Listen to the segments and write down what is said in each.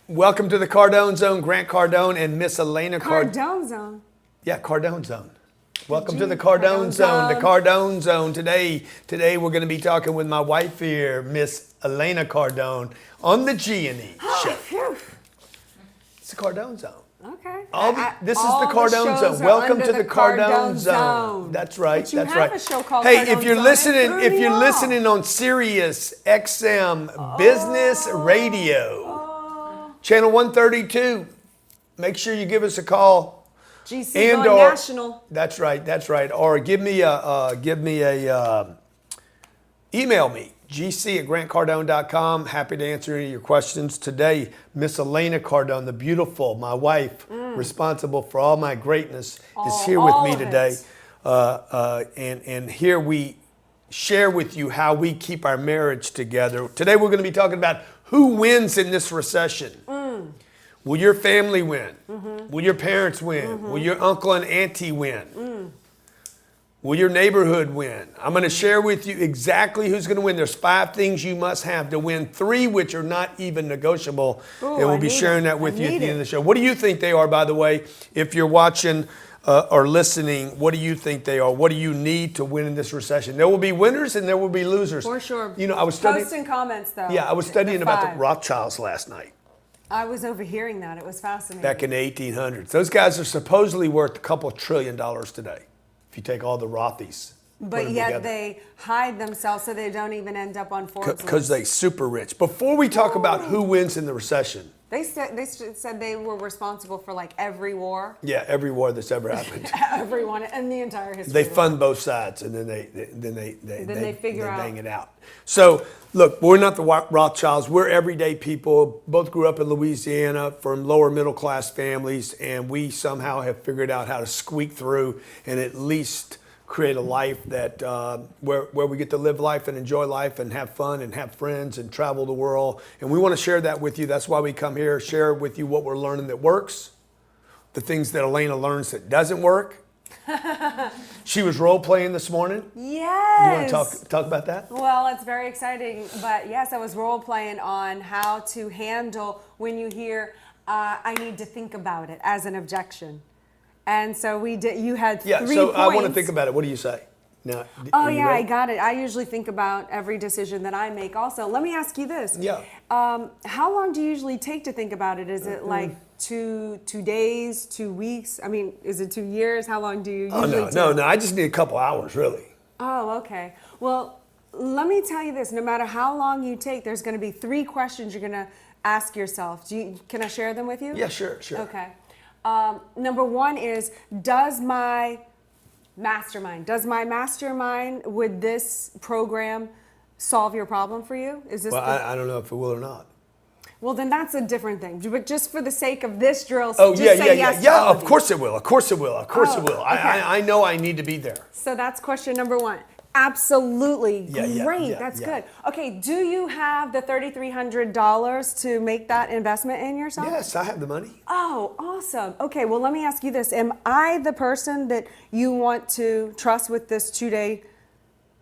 Welcome to the Cardone Zone. Grant Cardone and Miss Elena Cardone Zone. Yeah, Cardone Zone. Welcome to the Cardone Zone. The Cardone Zone. Today we're going to be talking with my wife here, Miss Elena Cardone, on the G&E show. It's the Cardone Zone. Okay. This is the Cardone Zone. Welcome to the Cardone Zone. That's right. But you that's have right. a show called Hey, Cardone if you're Zone. listening on Sirius XM Business Radio, channel 132, make sure you give us a call. GC going national. That's right. Or email me, gc@grantcardone.com. Happy to answer any of your questions. Today, Miss Elena Cardone, the beautiful, my wife, responsible for all my greatness, is here with me today. And here we share with you how we keep our marriage together. Today, we're going to be talking about who wins in this recession. Will your family win? Will your parents win? Will your uncle and auntie win? Will your neighborhood win? I'm going to share with you exactly who's going to win. There's 5 things you must have to win, 3 which are not even negotiable. And we'll be sharing that with you at the end of the show. What do you think they are, by the way? If you're watching or listening, what do you think they are? What do you need to win in this recession? There will be winners and there will be losers. For sure. You know, I was studying. Post in comments, though. Yeah, I was studying about the Rothschilds last night. I was overhearing that. It was fascinating. Back in the 1800s. Those guys are supposedly worth a couple $1 trillion today, if you take all the Rothies. But yet they hide themselves so they don't even end up on Forbes. Because they're super rich. Before we talk about who wins in the recession. They said they were responsible for like every war. Yeah, every war that's ever happened. Everyone in the entire history. They fund both sides, and then they figure out. bang it out. So look, we're not the Rothschilds. We're everyday people. Both grew up in Louisiana from lower middle class families, and we somehow have figured out how to squeak through and at least create a life that where we get to live life and enjoy life and have fun and have friends and travel the world. And we want to share that with you. That's why we come here, share with you what we're learning that works, the things that Elena learns that doesn't work. She was role playing this morning. Yes. You want to talk about that? Well, it's very exciting. But yes, I was role playing on how to handle when you hear, I need to think about it as an objection. And so we did. You had 3 points. I want to think about it. What do you say? Now, I got it. I usually think about every decision that I make. Also, let me ask you this. Yeah. How long do you usually take to think about it? Is it like two days, 2 weeks? I mean, is it 2 years? How long do you usually take? No. I just need a couple hours, really. Oh, okay. Well, let me tell you this. No matter how long you take, there's going to be 3 questions you're going to ask yourself. Can I share them with you? Yeah, sure. Okay. Number 1 is, does my mastermind, would this program solve your problem for you? Is this? Well, I don't know if it will or not. Well, then that's a different thing. But just for the sake of this drill, say yes. Yeah, of course it will. Of course it will. Okay. I know I need to be there. So that's question number 1. Absolutely. Great. That's good. Okay. Do you have the $3,300 to make that investment in yourself? Yes, I have the money. Oh, awesome. Okay. Well, let me ask you this. Am I the person that you want to trust with this 2-day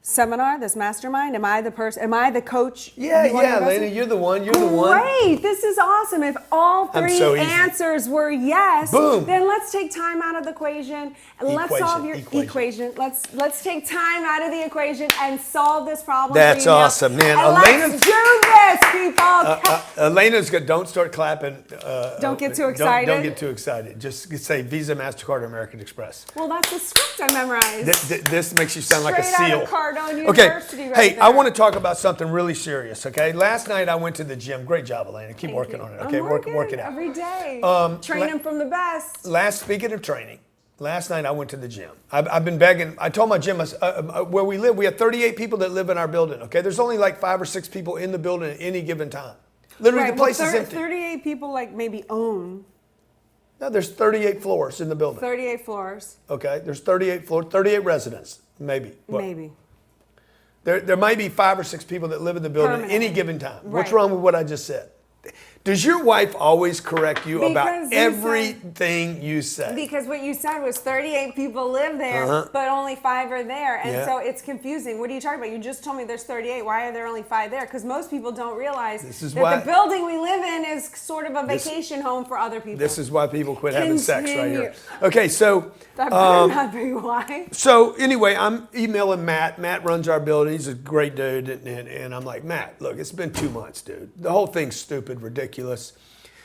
seminar, this mastermind? Am I the person? Am I the coach? Yeah, Elena, you're the one. Great. This is awesome. If all 3 answers were yes, boom, then let's take time out of the equation and let's solve your equation. Let's take time out of the equation and solve this problem. That's awesome, man. Let's do this, people. Elena's good. Don't start clapping. Don't get too excited. Don't get too excited. Just say Visa, MasterCard, or American Express. Well, that's the script I memorized. This makes you sound like a seal. Okay, hey, I want to talk about something really serious, okay? Last night I went to the gym. Great job, Elena. Keep working on it, okay? Work it out. Every day. Training from the best. Speaking of training, last night I went to the gym. I've been begging. I told my gym, where we live, we have 38 people that live in our building, okay? There's only like 5 or 6 people in the building at any given time. Literally, the place is empty. 38 people like maybe own. No, there's 38 floors in the building. 38 floors. Okay, there's 38 floors, 38 residents, maybe. Maybe. There might be 5 or 6 people that live in the building at any given time. What's wrong with what I just said? Does your wife always correct you about Because you everything you say? Because what you said was 38 people live there, but only 5 are there. And so it's confusing. What are you talking about? You just told me there's 38. Why are there only 5 there? Because most people don't realize that the building we live in is sort of a vacation home for other people. This is why people quit having sex right here. Okay, so... That better not be why. So anyway, I'm emailing Matt. Matt runs our building. He's a great dude. And I'm like, Matt, look, it's been 2 months, dude. The whole thing's stupid, ridiculous.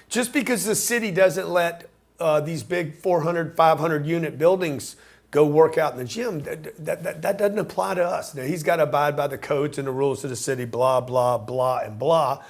Just because the city doesn't let these big 400, 500 unit buildings go work out in the gym, that doesn't apply to us. Now, he's got to abide by the codes and the rules of the city, blah, blah, blah, and blah.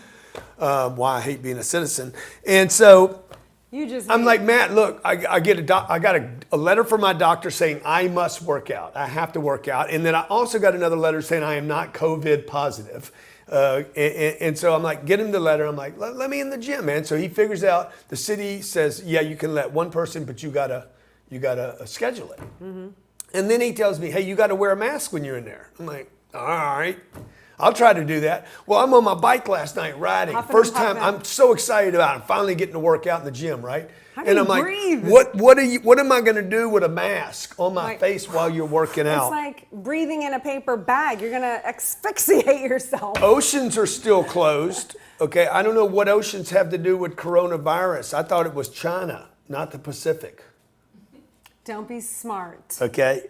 Why I hate being a citizen. And so... I'm like, Matt, look, I got a letter from my doctor saying I must work out. I have to work out. And then I also got another letter saying I am not COVID positive. And so I'm like, get him the letter. I'm like, let me in the gym, man. So he figures out, the city says, yeah, you can let one person, but you gotta schedule it. Mm-hmm. And then he tells me, hey, you got to wear a mask when you're in there. I'm like, all right. I'll try to do that. Well, I'm on my bike last night riding. First time, I'm so excited about it. I'm finally getting to work out in the gym, right? How do you breathe? What am I going to do with a mask on my face while you're working out? It's like breathing in a paper bag. You're going to asphyxiate yourself. Oceans are still closed. Okay, I don't know what oceans have to do with coronavirus. I thought it was China, not the Pacific. Don't be smart. Okay.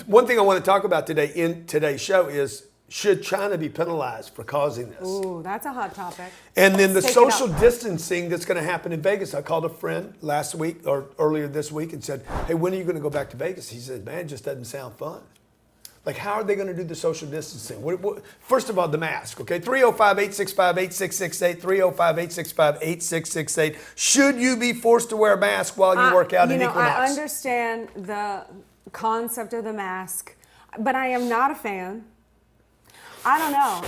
One thing I want to talk about today in today's show is, should China be penalized for causing this? Ooh, that's a hot topic. And then the social distancing that's going to happen in Vegas. I called a friend last week or earlier this week and said, hey, when are you going to go back to Vegas? He said, man, it just doesn't sound fun. Like, how are they going to do the social distancing? First of all, the mask, okay? 305-865-8668, 305-865-8668. Should you be forced to wear a mask while you work out in Equinox? I understand the concept of the mask, but I am not a fan. I don't know.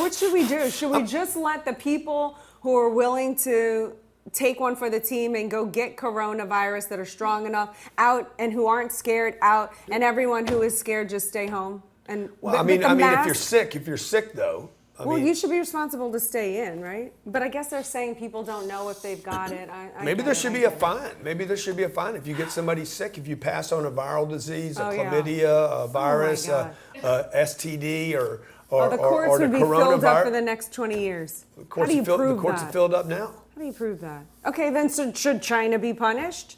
What should we do? Should we just let the people who are willing to take one for the team and go get coronavirus that are strong enough out and who aren't scared out, and everyone who is scared just stay home? And if you're sick though. You should be responsible to stay in, right? But I guess they're saying people don't know if they've got it. Maybe there should be a fine. Maybe there should be a fine if you get somebody sick, if you pass on a viral disease, a chlamydia, a virus, a STD, or the courts would be filled up for the next 20 years. How do you prove that? The courts are filled up now. How do you prove that? Okay, then should China be punished?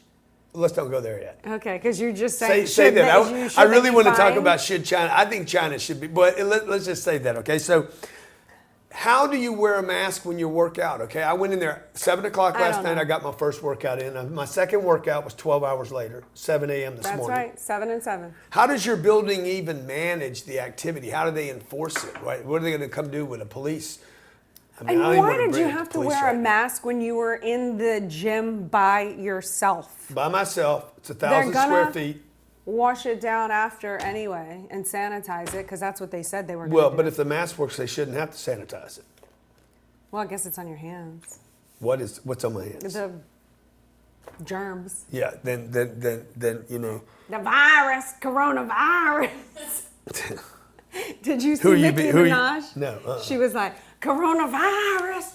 Let's don't go there yet. Okay, because you're just saying. Say that. I really want to talk about should China. I think China should be, but let's just say that. Okay, so how do you wear a mask when you work out? Okay, I went in there 7 o'clock last night. I got my first workout in. My second workout was 12 hours later, 7 a.m. this morning. That's right, 7 and 7. How does your building even manage the activity? How do they enforce it? Right? What are they going to come do with the police? And why did you have to wear a mask when you were in the gym by yourself? By myself. It's 1,000 square feet. Wash it down after anyway and sanitize it, because that's what they said they were going to do. Well, but if the mask works, they shouldn't have to sanitize it. Well, I guess it's on your hands. What's on my hands? The germs. Yeah, then you know. The virus, coronavirus. Did you see Nicki Minaj? No. She was like, coronavirus.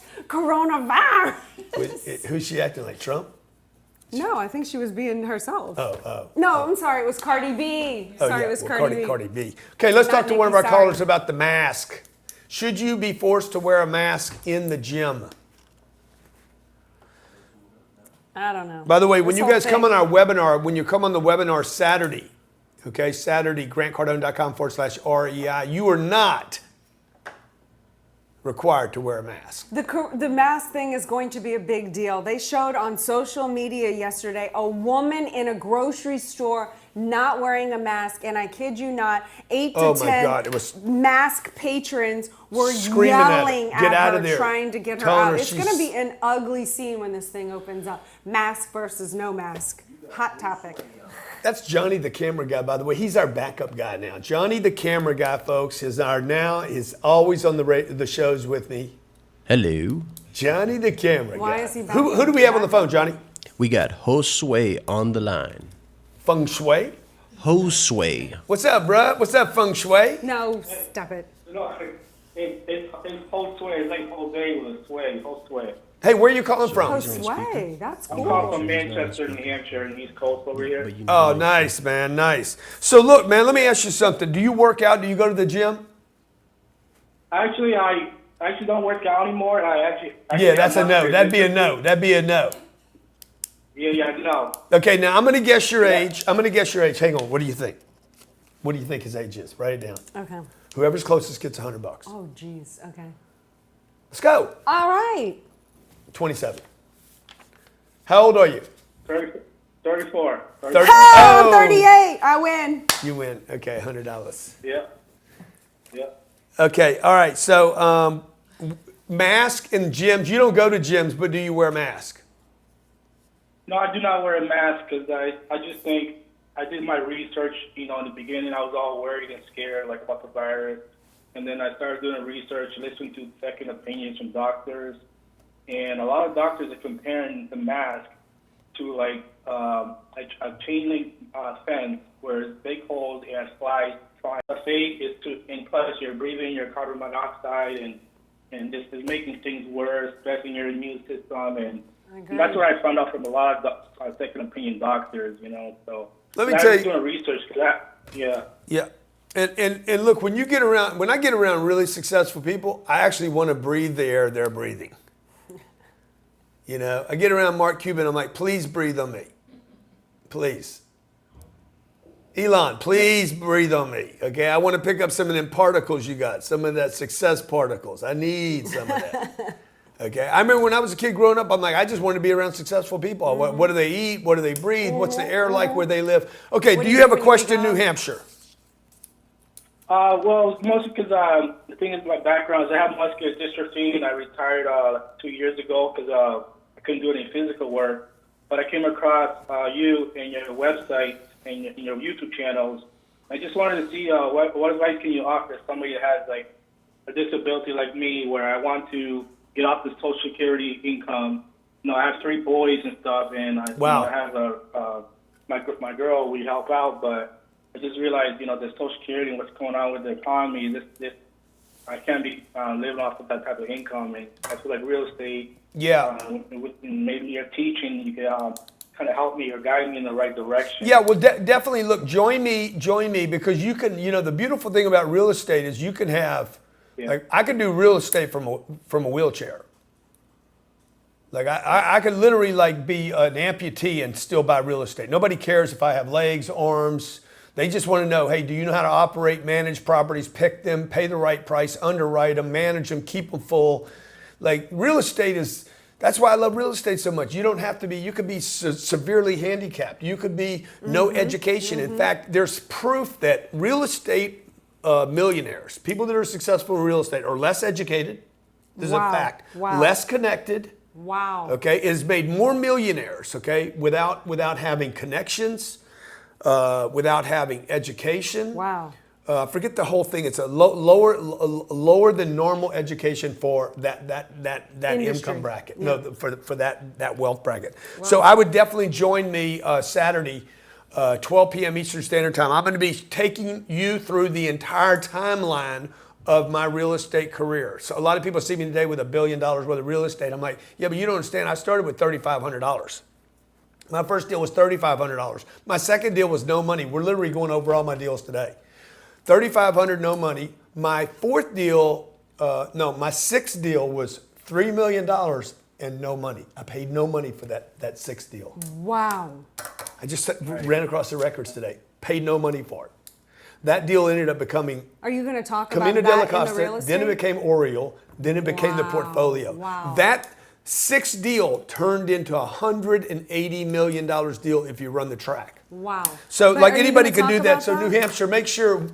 Who's she acting like, Trump? No, I think she was being herself. No, I'm sorry, it was Cardi B. It was Cardi B. Okay, let's talk to one of our callers about the mask. Should you be forced to wear a mask in the gym? I don't know. By the way, when you guys come on our webinar, when you come on the webinar Saturday, okay, Saturday, grantcardone.com/REI, you are not required to wear a mask. The mask thing is going to be a big deal. They showed on social media yesterday a woman in a grocery store not wearing a mask, and I kid you not, 8 to 10 mask patrons were yelling at her, trying to get her out. It's going to be an ugly scene when this thing opens up. Mask versus no mask. Hot topic. That's Johnny the camera guy, by the way. He's our backup guy now. Johnny the camera guy, folks, is always on the shows with me. Hello. Johnny the camera guy. Why is he back? Who do we have on the phone, Johnny? We got Josue on the line. Feng Shui? Josue. What's up, bruh? What's up, Feng Shui? No, stop it. No, It's Josue. It's like Jose with a sway. Josue. Hey, where are you calling from? Josue, that's I'm cool. calling from Manchester, New Hampshire, and East Coast over here. Oh, nice, man, nice. So look, man, let me ask you something. Do you work out? Do you go to the gym? Actually, I actually don't work out anymore. Yeah, that's a no. That'd be a no. That'd be a no. Yeah, no. Okay, now I'm going to guess your age. I'm going to guess your age. Hang on. What do you think? What do you think his age is? Write it down. Okay. Whoever's closest gets $100. Oh, geez. Okay. Let's go. All right. 27. How old are you? 34. 30. Oh, 38. I win. You win. Okay, $100. Yeah. Yeah. Okay, all right. So, mask in gyms. You don't go to gyms, but do you wear a mask? No, I do not wear a mask because I just think I did my research. In the beginning, I was all worried and scared, like about the virus. And then I started doing research, listening to second opinions from doctors. And a lot of doctors are comparing the mask to like a chain link fence where it's big holes and slides. The fate is to, and plus you're breathing your carbon monoxide and this is making things worse, stressing your immune system. And that's what I found out from a lot of second opinion doctors, So Let me tell you. doing research for that. Yeah. Yeah. And look, when I get around really successful people, I actually want to breathe the air they're breathing. I get around Mark Cuban, I'm like, please breathe on me. Please. Elon, please breathe on me. Okay, I want to pick up some of them particles you got, some of that success particles. I need some of that. Okay, I remember when I was a kid growing up, I'm like, I just wanted to be around successful people. Mm-hmm. What do they eat? What do they breathe? What's the air like where they live? Okay, What do do you you have a do when you question, wake New up? Hampshire? Well, it's mostly because the thing is my background is I have muscular dystrophy and I retired 2 years ago because I couldn't do any physical work. But I came across you and your website and your YouTube channels. I just wanted to see what advice can you offer somebody that has like a disability like me where I want to get off the Social Security income. I have 3 boys and stuff, and Wow. I have my girl. We help out, but I just realized, the Social Security and what's going on with the economy, I can't be living off of that type of income. And I feel like real estate, Yeah. with maybe your teaching, you can kind of help me or guide me in the right direction. Yeah, well, definitely look, join me because you can, the beautiful thing about real estate is you can have, like, I can do real estate from a wheelchair. Like I could literally like be an amputee and still buy real estate. Nobody cares if I have legs, arms. They just want to know, hey, do you know how to operate, manage properties, pick them, pay the right price, underwrite them, manage them, keep them full. Like real estate that's why I love real estate so much. You don't have to be, you could be severely handicapped. You could be no education. In fact, there's proof that real estate millionaires, people that are successful in real estate are less educated. This is a fact. Wow. Less connected. Wow. Okay, it has made more millionaires, okay, without having connections, without having education. Wow. Forget the whole thing. It's a lower than normal education for that Industry. income bracket. Yeah. No, for that wealth bracket. Wow. So I would definitely join me Saturday, 12 p.m. Eastern Standard Time. I'm going to be taking you through the entire timeline of my real estate career. So a lot of people see me today with $1 billion worth of real estate. I'm like, yeah, but you don't understand. I started with $3,500. My first deal was $3,500. My second deal was no money. We're literally going over all my deals today. $3,500, no money. My my sixth deal was $3 million and no money. I paid no money for that sixth deal. Wow. I just ran across the records today. Paid no money for it. That deal ended up becoming Are you going to talk Camino about de la that in the Costa, real estate? then it became Oriole, then it became the Wow. portfolio. Wow. That sixth deal turned into a $180 million deal if you run the track. Wow. So But like are you anybody gonna can do talk that. about So New Hampshire, make sure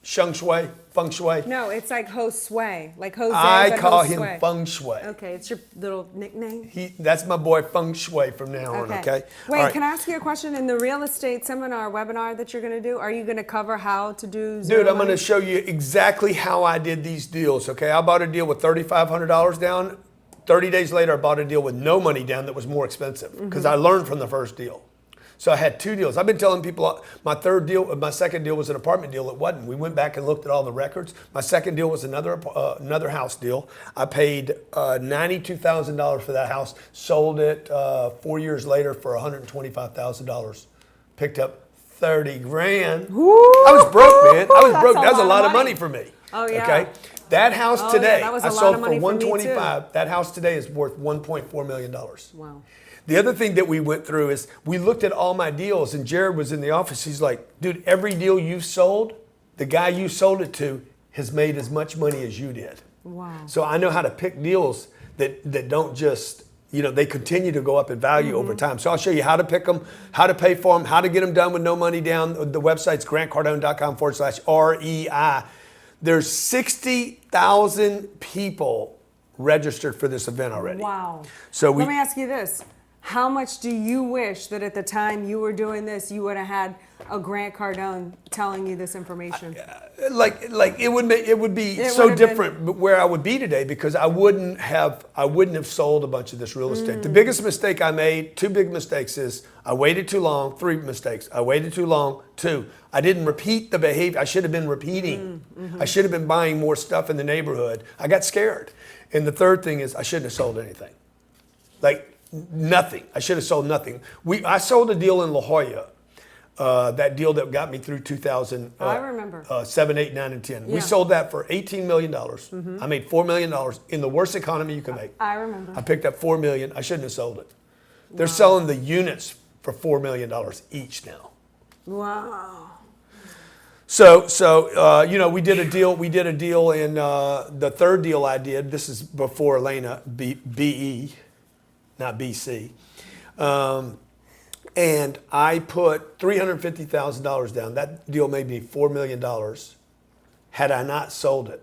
feng shui. No, it's like Josue, like Jose. I but call Josue. him feng shui. Okay, it's your little nickname. That's my boy feng shui from now on, okay? Wait, All right. can I ask you a question? In the real estate seminar webinar that you're going to do, are you going to cover how to do zero Dude, I'm going money? to show you exactly how I did these deals, okay? I bought a deal with $3,500 down. 30 days later, I bought a deal with no money down that was more expensive because I learned from the first deal. So I had 2 deals. I've been telling people my second deal was an apartment deal. It wasn't. We went back and looked at all the records. My second deal was another house deal. I paid $92,000 for that house. Sold it 4 years later for $125,000. Picked up 30 grand. Woo! I was broke, man. I was That's broke. a That was a lot lot of of money for me. Oh, yeah. Okay. That house today, that was a I lot sold of for money for me, too. $125. That house today is worth $1.4 million. Wow. The other thing that we went through is we looked at all my deals, and Jared was in the office. He's like, dude, every deal you've sold, the guy you sold it to has made as much money as you did. Wow. So I know how to pick deals that don't just, they continue to go up in value over time. So I'll show you how to pick them, how to pay for them, how to get them done with no money down. The website's grantcardone.com/REI. There's 60,000 people registered for this event already. Wow. So let me ask you this. How much do you wish that at the time you were doing this, you would have had a Grant Cardone telling you this information? Like it would be It so would have different where I would be today, because I wouldn't have sold a bunch of this real estate. The biggest mistake I made, 2 big mistakes, is I waited too long. 3 mistakes. I waited too long. 2, I didn't repeat the behavior. I should have been repeating. I should have been buying more stuff in the neighborhood. I got scared. And the 3rd thing is I shouldn't have sold anything. Like nothing. I should have sold nothing. I sold a deal in La Jolla. That deal that got me through 2000. I remember. 7, 8, 9, and 10. Yeah. We sold that for $18 million. I made $4 million in the worst economy you can make. I remember. I picked up $4 million. I shouldn't have sold it. They're selling the units for $4 million each now. Wow. So we did a deal. We did a deal in the 3rd deal I did. This is before Elena, BE, not BC. And I put $350,000 down. That deal made me $4 million. Had I not sold it,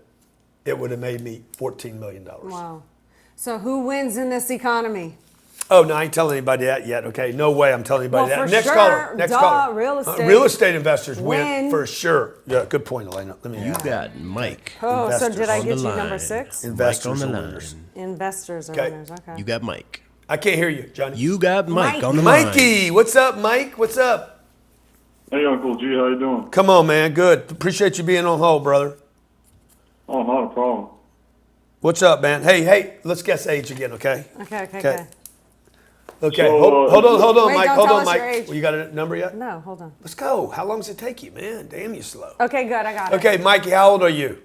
it would have made me $14 million. Wow. So who wins in this economy? Oh, no, I ain't telling anybody that yet, okay? No way I'm telling anybody Well, that. for Next sure, caller. Next caller. real estate. Real estate investors win Win. for sure. Yeah, good point, Elena. Let me You got Mike. Oh, so did I on get the you line. number 6? Investors Mike on are the winners. line. Investors are Okay. winners. Okay. You got Mike. I can't hear you, Johnny. You got Mike Mike. on the line. Mikey, what's up, Mike? What's up? Hey, Uncle G, how you doing? Come on, man. Good. Appreciate you being on hold, brother. Oh, not a problem. What's up, man? Hey, let's guess age again, okay? Okay. Okay, So, hold on, Wait, Mike. don't Hold tell on, us Mike. your age. Well, you got a number yet? No, hold on. Let's go. How long does it take you, man? Damn, you slow. Okay, good. I got it. Okay, Mikey, how old are you?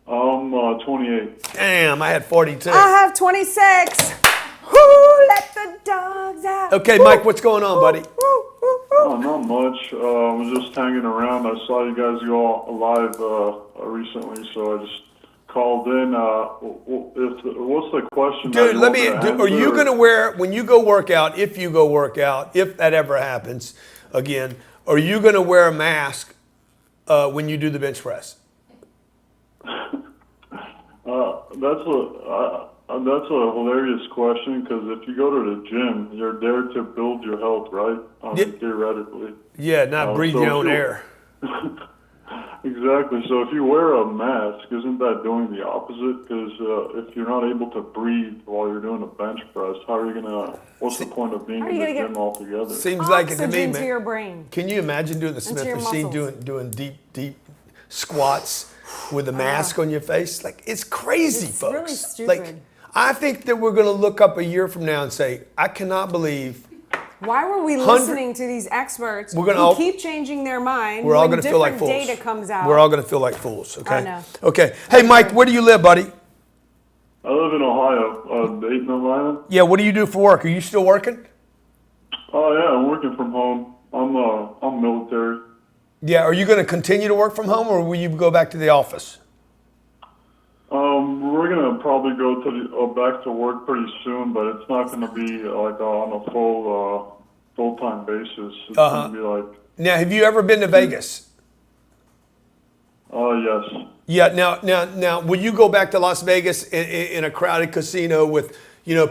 I'm 28. Damn, I had 42. I have 26. Whoo, let the dogs out. Okay, Mike, what's going on, buddy? Oh, not much. I was just hanging around. I saw you guys go live recently, so I just called in. What's the question? Dude, are you going to wear, when you go work out, if you go work out, if that ever happens again, are you going to wear a mask when you do the bench press? That's a hilarious question, because if you go to the gym, you're there to build your health, right? Theoretically. Yeah, not breathe your own air. Exactly. So if you wear a mask, isn't that doing the opposite? Because if you're not able to breathe while you're doing a bench press, how are you gonna? What's the point of being How are in you the gonna gym get altogether? Seems like it to me, Oxygen to man. your brain. Can you imagine doing the Smith your machine, muscles. doing deep squats with a mask on your face? Like, it's crazy, It's folks. really stupid. Like, I think that we're going to look up a year from now and say, I cannot believe Why were we listening to these experts We're gonna who all- keep changing their mind we're all when going to feel like different fools. data comes out? We're all going to feel like fools, okay? I know. Okay. Hey, Mike, where do you live, buddy? I live in Ohio, Dayton, Ohio. Yeah, what do you do for work? Are you still working? Oh yeah, I'm working from home. I'm military. Yeah, are you going to continue to work from home, or will you go back to the office? We're gonna probably go to back to work pretty soon, but it's not gonna be like on a full-time basis. It's gonna be like, Now, have you ever been to Vegas? yes. Yeah. Now, will you go back to Las Vegas in a crowded casino with,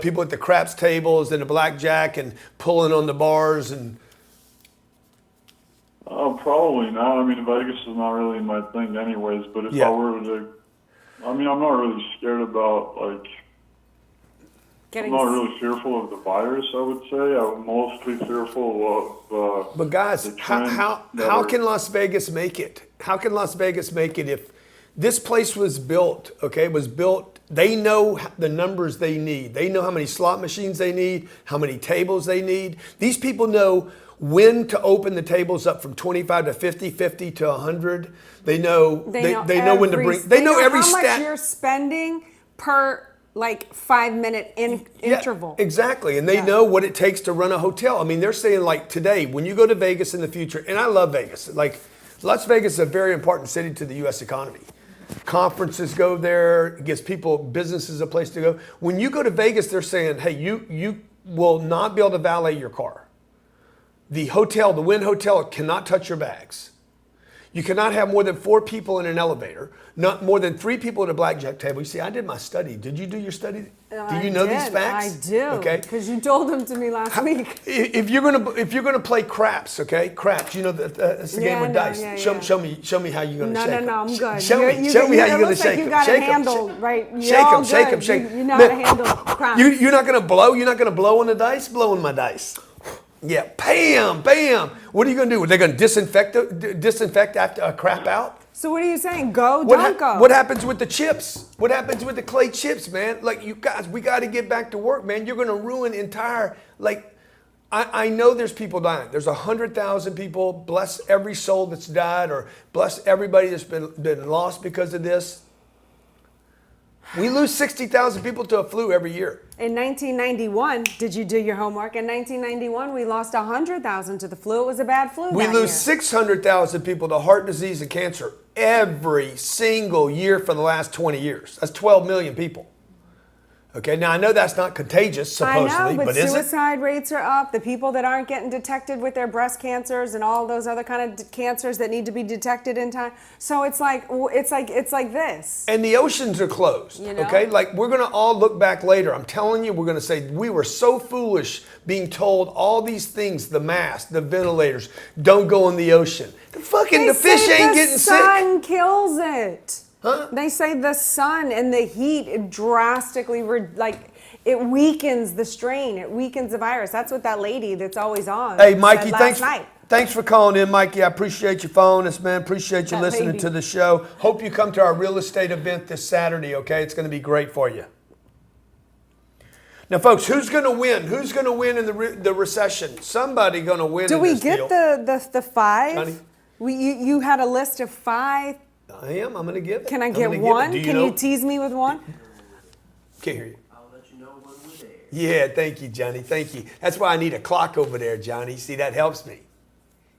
people at the craps tables and the blackjack and pulling on the bars and? Probably not. I mean, Vegas is not really my thing, anyways. But if Yeah. I were to, I'm not really scared about I'm not really fearful of the virus, I would say. I'm mostly fearful of But guys, the trends how that can Las Vegas make it? How can Las Vegas make it if this place was built, okay, was built, they know the numbers they need. They know how many slot machines they need, how many tables they need. These people know when to open the tables up from 25 to 50, 50 to 100. They know they know when to bring. They know every how stat. much you're spending per like 5-minute interval. Yeah, exactly. And they know what it takes to run a hotel. I mean, they're saying like today, when you go to Vegas in the future, and I love Vegas, like Las Vegas is a very important city to the U.S. economy. Conferences go there, it gives people, businesses a place to go. When you go to Vegas, they're saying, hey, you will not be able to valet your car. The hotel, the Wynn Hotel, cannot touch your bags. You cannot have more than 4 people in an elevator, not more than 3 people at a blackjack table. You see, I did my study. Did you do your study? Do you know these facts? I do. Okay. Because you told them to me last week. If you're gonna play craps, okay, craps. You know that's the game with dice. Yeah, show me how you're gonna shake them. No, I'm good. Show me how you're gonna shake them. You got it handled, right? Shake them. You know how to handle craps. You're not gonna blow. You're not gonna blow on the dice. Blow on my dice. Yeah, bam, bam. What are you gonna do? Are they gonna disinfect after a crap out? So what are you saying? Don't go. What happens with the chips? What happens with the clay chips, man? Like, you guys, we got to get back to work, man. You're going to ruin entire, like, I know there's people dying. There's 100,000 people. Bless every soul that's died, or bless everybody that's been lost because of this. We lose 60,000 people to a flu every year. In 1991, did you do your homework? In 1991, we lost 100,000 to the flu. It was a bad flu. We that lose year. 600,000 people to heart disease and cancer every single year for the last 20 years. That's 12 million people. Okay, now I know that's not contagious, supposedly, I know, but is it? suicide rates are up. The people that aren't getting detected with their breast cancers and all those other kind of cancers that need to be detected in time. So it's like this. And the oceans are closed. You know? Okay, like we're gonna all look back later. I'm telling you, we're gonna say we were so foolish being told all these things: the masks, the ventilators, don't go in the ocean. The fish ain't getting sick. The sun kills it. Huh? They say the sun and the heat it drastically, it weakens the strain. It weakens the virus. That's what that lady that's always on. Hey, Mikey, said last night. thanks for calling in, Mikey. I appreciate your phone, man. Appreciate you That listening lady. to the show. Hope you come to our real estate event this Saturday. Okay, it's going to be great for you. Now, folks, who's going to win? Who's going to win in the recession? Somebody going to win. Do in we this get deal. the 5? Honey? You had a list of 5. I am. I'm going to give it. Can I I'm get gonna give one? it. Can you tease me with one? Can't hear you. I'll let you know when we're there. Yeah, thank you, Johnny. Thank you. That's why I need a clock over there, Johnny. See, that helps me.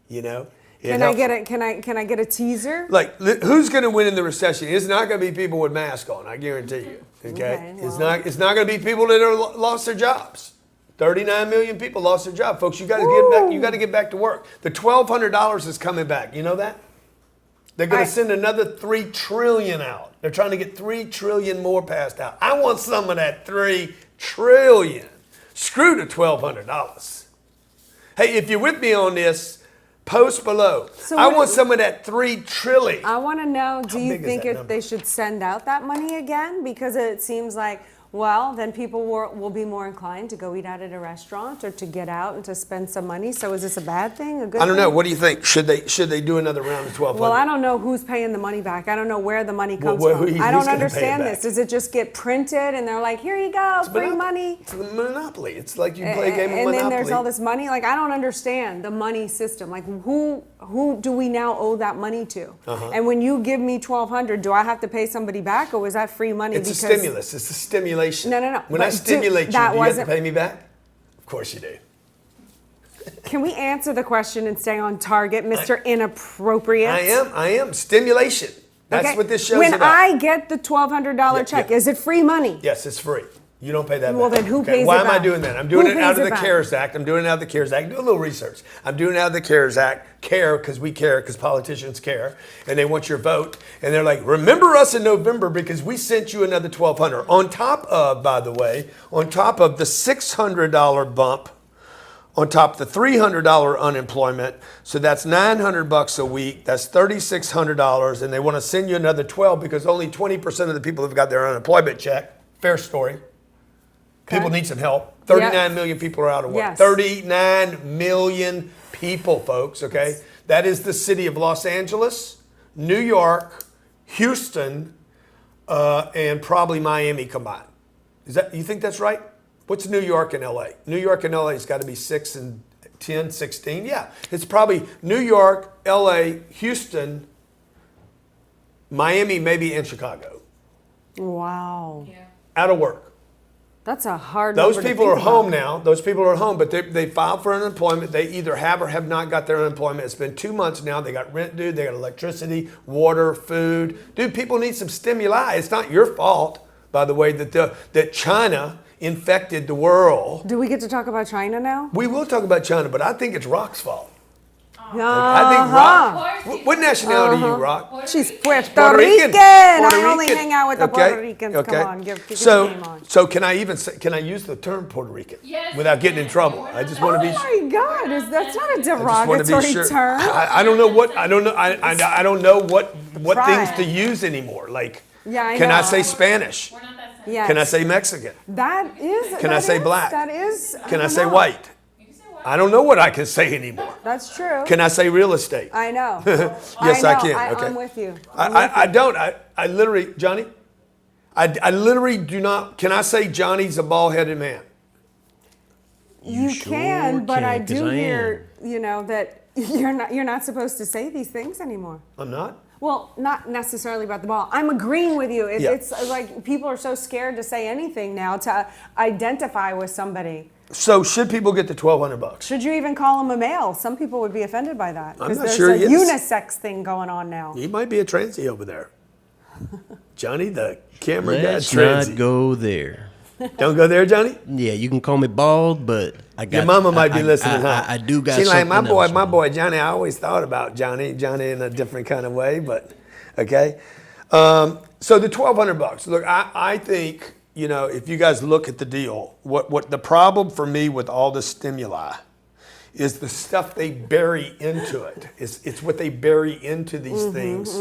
You know. Can I get a teaser? Like, who's going to win in the recession? It's not going to be people with masks on. I guarantee you. Okay. Okay, well. It's not going to be people that are lost their jobs. 39 million people lost their job, folks. You got to get back. You got to get back to work. The $1,200 is coming back. You know that? They're going to send another $3 trillion out. They're trying to get $3 trillion more passed out. I want some of that $3 trillion. Screw the $1,200. Hey, if you're with me on this, post below. So I want some of that $3 trillion. I want to know, do you big is think that if number? they should send out that money again? Because it seems like, well, then people will be more inclined to go eat out at a restaurant or to get out and to spend some money. So is this a bad thing, a good I don't know. thing? What do you think? Should they do another round of 1,200? Well, I don't know who's paying the money back. I don't know where the money comes Well, from. who's I don't gonna pay it understand back? this. Does it just get printed and they're like, here you go, free money? It's a monopoly. It's like you play a game of And Monopoly. then there's all this money. Like, I don't understand the money system. Like, who do we now owe that money to? And when you give me $1,200, do I have to pay somebody back, or was that free money? It's a stimulus. It's a stimulation. No. When I But stimulate you, that do you have to wasn't- pay me back? Of course you do. Can we answer the question and stay on target, Mr. Inappropriate? I am. Stimulation. That's Okay. what this show's When about. I get the $1,200 check, yeah. is it free money? Yes, it's free. You don't pay that Well, back. then who pays Why it am I back? doing that? I'm doing Who it out pays of it the back? CARES Act. I'm doing it out of the CARES Act. Do a little research. I'm doing it out of the CARES Act. Care because we care, because politicians care, and they want your vote. And they're like, remember us in November because we sent you another $1,200. On top of, by the way, on top of the $600 bump, on top of the $300 unemployment, so that's $900 a week. That's $3,600, and they want to send you another $1,200 because only 20% of the people have got their unemployment check. Fair story. People need some help. 39 million people are out of work. Yes. 39 million people, folks, okay? That is the city of Los Angeles, New York, Houston, and probably Miami combined. You think that's right? What's New York and LA? New York and LA has got to be 6 and 10, 16. Yeah, it's probably New York, LA, Houston, Miami, maybe, and Chicago. Wow. Yeah. Out of work. That's a hard Those number to people think are home about. now. Those people are home, but they filed for unemployment. They either have or have not got their unemployment. It's been 2 months now. They got rent due. They got electricity, water, food. Dude, people need some stimuli. It's not your fault, by the way, that China infected the world. Do we get to talk about China now? We will talk about China, but I think it's Rock's fault. Uh-huh. I think Rock. What nationality are you, Rock? She's Puerto, Puerto Rican. Rican. I Puerto only Rican. hang out with the Okay. Puerto Ricans. Okay. Come on, give your name on. So can I even say, can I use the term Puerto Rican Yes, without you getting in can. trouble? We're I not just that want to Oh be. my God! That's not a I just want derogatory to be sure. term. I don't know what I don't know. I don't know what Try things it. to use anymore. Like, Yeah, I can I know. say Spanish? We're not that sensitive. Yes. Can I say Mexican? That is. Can I that say is- black? That is. Can I don't say know. white? You can say what? I don't know what I can say anymore. That's true. Can I say real estate? I know. Yes, I know. can. Okay. I'm with you. I don't. I literally, Johnny, I literally do not. Can I say Johnny's a bald-headed man? You sure can, but I can, 'cause do I hear, that you're not supposed to say these things anymore. I'm not. Well, not necessarily about the ball. I'm agreeing with you. Yeah. It's like people are so scared to say anything now, to identify with somebody. So should people get the $1,200? Should you even call him a male? Some people would be offended by that. I'm 'cause not there's sure a he is. unisex thing going on now. He might be a transy over there. Johnny, the camera guy, Let's not transy. go there. Don't go there, Johnny. Yeah, you can call me bald, but I got Your mama might be I- listening, huh? I do got She's like, something my else. boy Johnny. I always thought about Johnny in a different kind of way, but okay. So the $1,200. Look, I think, if you guys look at the deal, what the problem for me with all the stimuli is the stuff they bury into it. It's what they bury into these things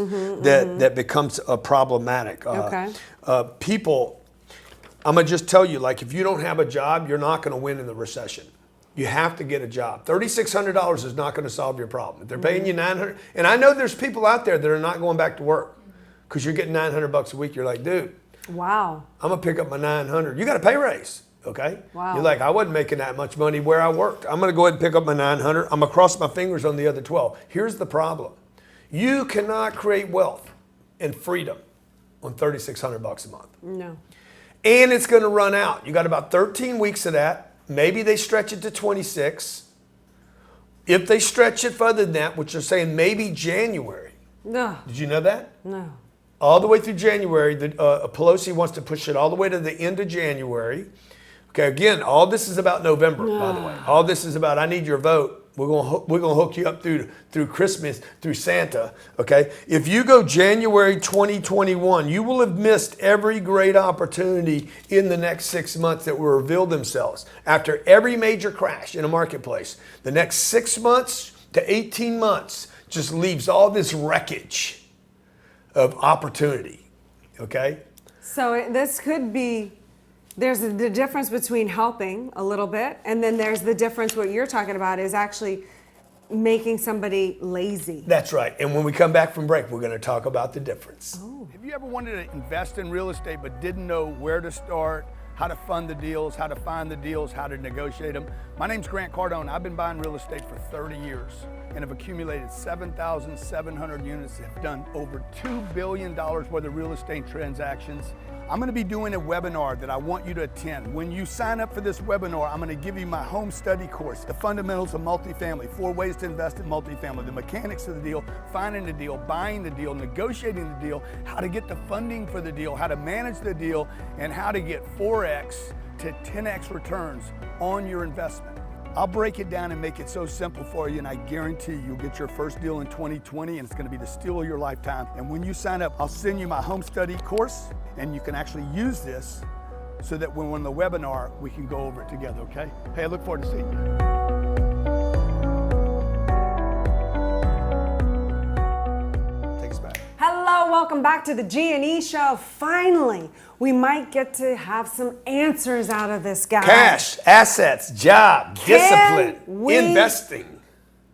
that becomes problematic. Okay. People, I'm gonna just tell you, like, if you don't have a job, you're not gonna win in the recession. You have to get a job. $3,600 is not gonna solve your problem. If they're paying you $900, and I know there's people out there that are not going back to work because you're getting $900 a week. You're like, dude, Wow. I'm gonna pick up my $900. You got a pay raise, okay? Wow. You're like, I wasn't making that much money where I worked. I'm gonna go ahead and pick up my $900. I'm gonna cross my fingers on the other 12. Here's the problem: you cannot create wealth and freedom on $3,600 a month. No. And it's going to run out. You got about 13 weeks of that. Maybe they stretch it to 26. If they stretch it further than that, which they're saying maybe January. No. Did you know that? No. All the way through January. Pelosi wants to push it all the way to the end of January. Okay, again, all this is about November, by the way. All this is about, I need your vote. We're gonna hook you up through Christmas, through Santa, okay? If you go January 2021, you will have missed every great opportunity in the next 6 months that will reveal themselves. After every major crash in a marketplace, the next 6 months to 18 months just leaves all this wreckage of opportunity, okay? So this could be, there's the difference between helping a little bit, and then there's the difference, what you're talking about is actually making somebody lazy. That's right. And when we come back from break, we're going to talk about the difference. Have you ever wanted to invest in real estate but didn't know where to start, how to fund the deals, how to find the deals, how to negotiate them? My name's Grant Cardone. I've been buying real estate for 30 years and have accumulated 7,700 units, have done over $2 billion worth of real estate transactions. I'm going to be doing a webinar that I want you to attend. When you sign up for this webinar, I'm going to give you my home study course, the fundamentals of multifamily, 4 ways to invest in multifamily, the mechanics of the deal, finding the deal, buying the deal, negotiating the deal, how to get the funding for the deal, how to manage the deal, and how to get 4x to 10x returns on your investment. I'll break it down and make it so simple for you, and I guarantee you'll get your first deal in 2020, and it's going to be the steal of your lifetime. And when you sign up, I'll send you my home study course, and you can actually use this so that when we're on the webinar, we can go over it together, okay? Hey, I look forward to seeing you. Take us back. Hello, welcome back to the G&E show. Finally, we might get to have some answers out of this guy. Cash, assets, job, discipline, investing.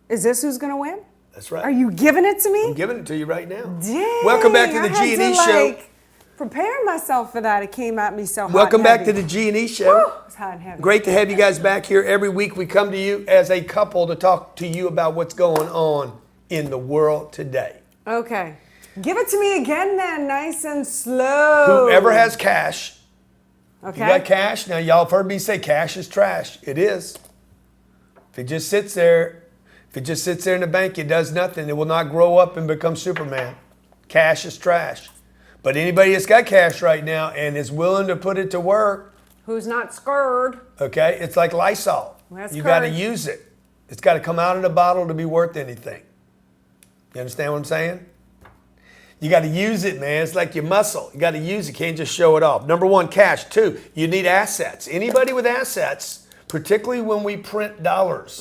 Is this who's going to win? That's right. Are you giving it to me? I'm giving it to you right now. Dang, Welcome back to the I had G&E to, show. Prepare myself for that. It came at me so hot. Welcome and back heavy. to the G&E show. Woo, it's hot and heavy. Great to have you guys back here. Every week we come to you as a couple to talk to you about what's going on in the world today. Okay. Give it to me again then, nice and slow. Whoever has cash, okay. you got cash. Now y'all have heard me say cash is trash. It is. If it just sits there in the bank, it does nothing. It will not grow up and become Superman. Cash is trash. But anybody that's got cash right now and is willing to put it to work, who's not scared? okay, it's like Lysol. That's You got to correct. use it. It's got to come out of the bottle to be worth anything. You understand what I'm saying? You got to use it, man. It's like your muscle. You got to use it. You can't just show it off. Number one, cash. Two, you need assets. Anybody with assets, particularly when we print dollars.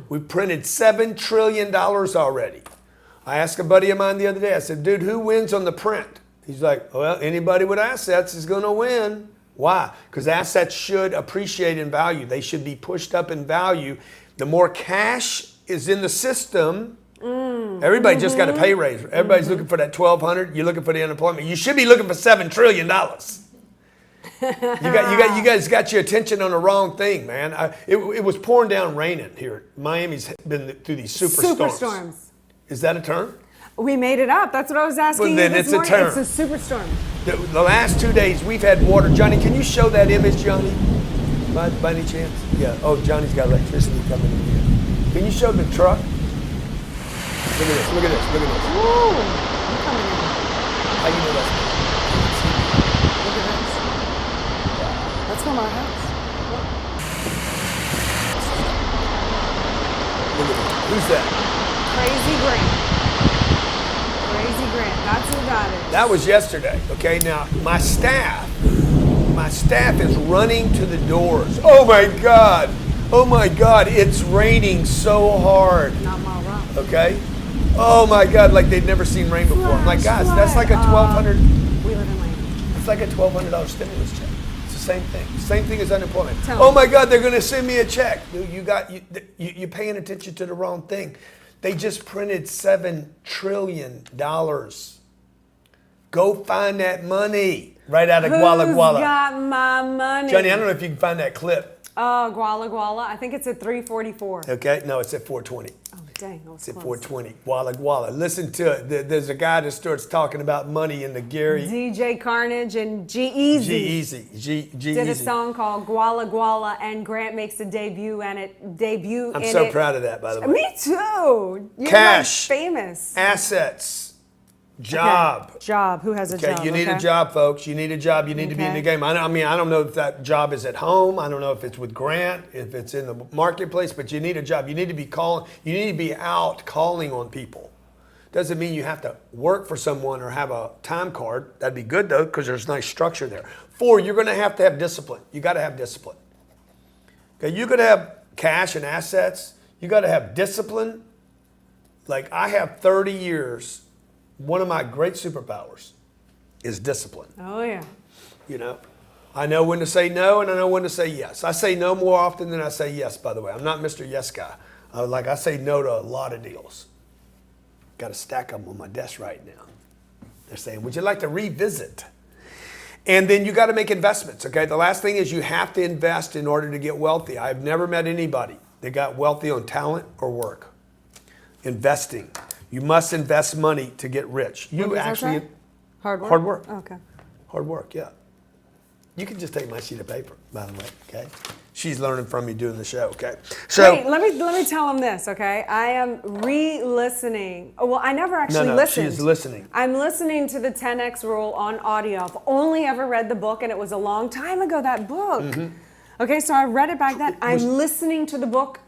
We printed $7 trillion already. I asked a buddy of mine the other day, I said, dude, who wins on the print? He's like, well, anybody with assets is going to win. Why? Because assets should appreciate in value. They should be pushed up in value. The more cash is in the system, everybody just got a pay raise. Everybody's looking for that $1,200. You're looking for the unemployment. You should be looking for $7 trillion. You guys got your attention on the wrong thing, man. It was pouring down raining here. Miami's been through these superstorms. Is that a term? We made it up. That's what I was asking Well, then you this it's a morning. term. It's a superstorm. The last 2 days we've had water. Johnny, can you show that image, Johnny? By any chance? Yeah. Oh, Johnny's got electricity coming in here. Can you show the truck? Look at this. Look at this. Look at this. Woo! I'm coming in. How you know that's? Look at this. That's from our house. Look at this. Who's that? Crazy Grant. Crazy Grant. That's who that is. That was yesterday. Okay. Now my staff is running to the doors. Oh my God. Oh my God. It's raining so hard. Not my rock. Okay. Oh my God. Like they'd never seen rain before. I'm like, guys, that's like a $1,200. We live in Lane. It's like a $1,200 stimulus check. It's the same thing. Same thing as unemployment. Tell Oh me. my God, they're going to send me a check. Dude, you're paying attention to the wrong thing. They just printed $7 trillion. Go find that money right out of Guala Who's Guala. got my money? Johnny, I don't know if you can find that clip. Guala Guala. I think it's at 344. Okay, no, it's at 420. Oh, dang. That was It's at close. 420. Guala Guala. Listen to it. There's a guy that starts talking about money in the Gary. DJ Carnage and G-Eazy. G-Eazy. Did a song called Guala Guala, and Grant makes a debut I'm in so it. proud of that, by the way. Me too. You're Cash. like famous. Assets. Job. Okay. Job. Who has a Okay, job? you need a job, folks. You need a job. You need to be in the game. I mean, I don't know if that job is at home. I don't know if it's with Grant, if it's in the marketplace, but you need a job. You need to be calling. You need to be out calling on people. Doesn't mean you have to work for someone or have a time card. That'd be good though, because there's nice structure there. 4, you're going to have discipline. You got to have discipline. Okay, you could have cash and assets. You got to have discipline. Like I have 30 years. One of my great superpowers is discipline. Oh, yeah. You know, I know when to say no and I know when to say yes. I say no more often than I say yes, by the way. I'm not Mr. Yes guy. I say no to a lot of deals. Got a stack of them on my desk right now. They're saying, would you like to revisit? And then you got to make investments, okay? The last thing is you have to invest in order to get wealthy. I've never met anybody that got wealthy on talent or work. Investing. You must invest money to get rich. What does that say? Hard work? Hard work. Oh, okay. Hard work, yeah. You can just take my sheet of paper, by the way, okay? She's learning from me doing the show, okay? So Wait, let me tell him this, okay? I am re-listening. Oh, well, I never actually no, listened. she is listening. I'm listening to the 10X rule on audio. I've only ever read the book, and it was a long time ago, that book. Mm-hmm. Okay, so I read it back then. I'm listening to the book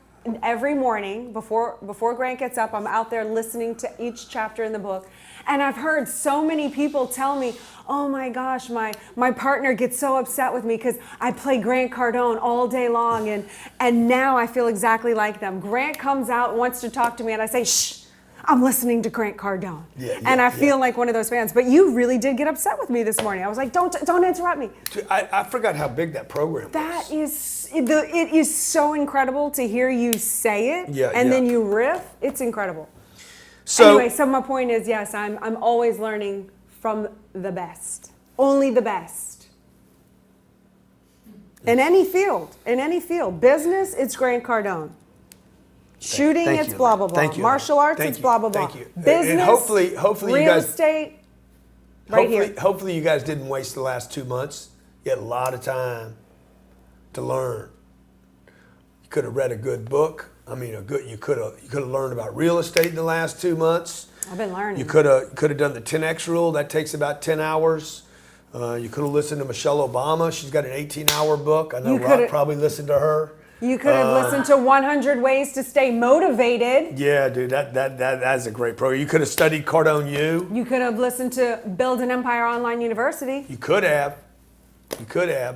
every morning before Grant gets up. I'm out there listening to each chapter in the book. And I've heard so many people tell me, oh my gosh, my partner gets so upset with me because I play Grant Cardone all day long, and now I feel exactly like them. Grant comes out and wants to talk to me, and I say, shh, I'm listening to Grant Cardone. Yeah, and I yeah. feel like one of those fans. But you really did get upset with me this morning. I was like, don't interrupt me. I forgot how big that program was. That is, it is so incredible to hear you say it. Yeah, and yeah. then you riff. It's incredible. So, Anyway, so my point is, yes, I'm always learning from the best. Only the best. In any field. Business, it's Grant Cardone. Shooting, thank it's you, blah, blah, Elena. blah. Thank you, Martial Elena. arts, Thank it's you. blah, blah, blah. Thank you. Business, And hopefully you real guys, estate, right here. hopefully you guys didn't waste the last 2 months. You had a lot of time to learn. You could have read a good book. I mean, you could have learned about real estate in the last 2 months. I've been learning. You could have done the 10X rule. That takes about 10 hours. You could have listened to Michelle Obama. She's got an 18-hour book. I know You Rob coulda- probably listened to her. You could have listened to 100 Ways to Stay Motivated. Yeah, dude, that's a great program. You could have studied Cardone U. You could have listened to Build an Empire Online University. You could have,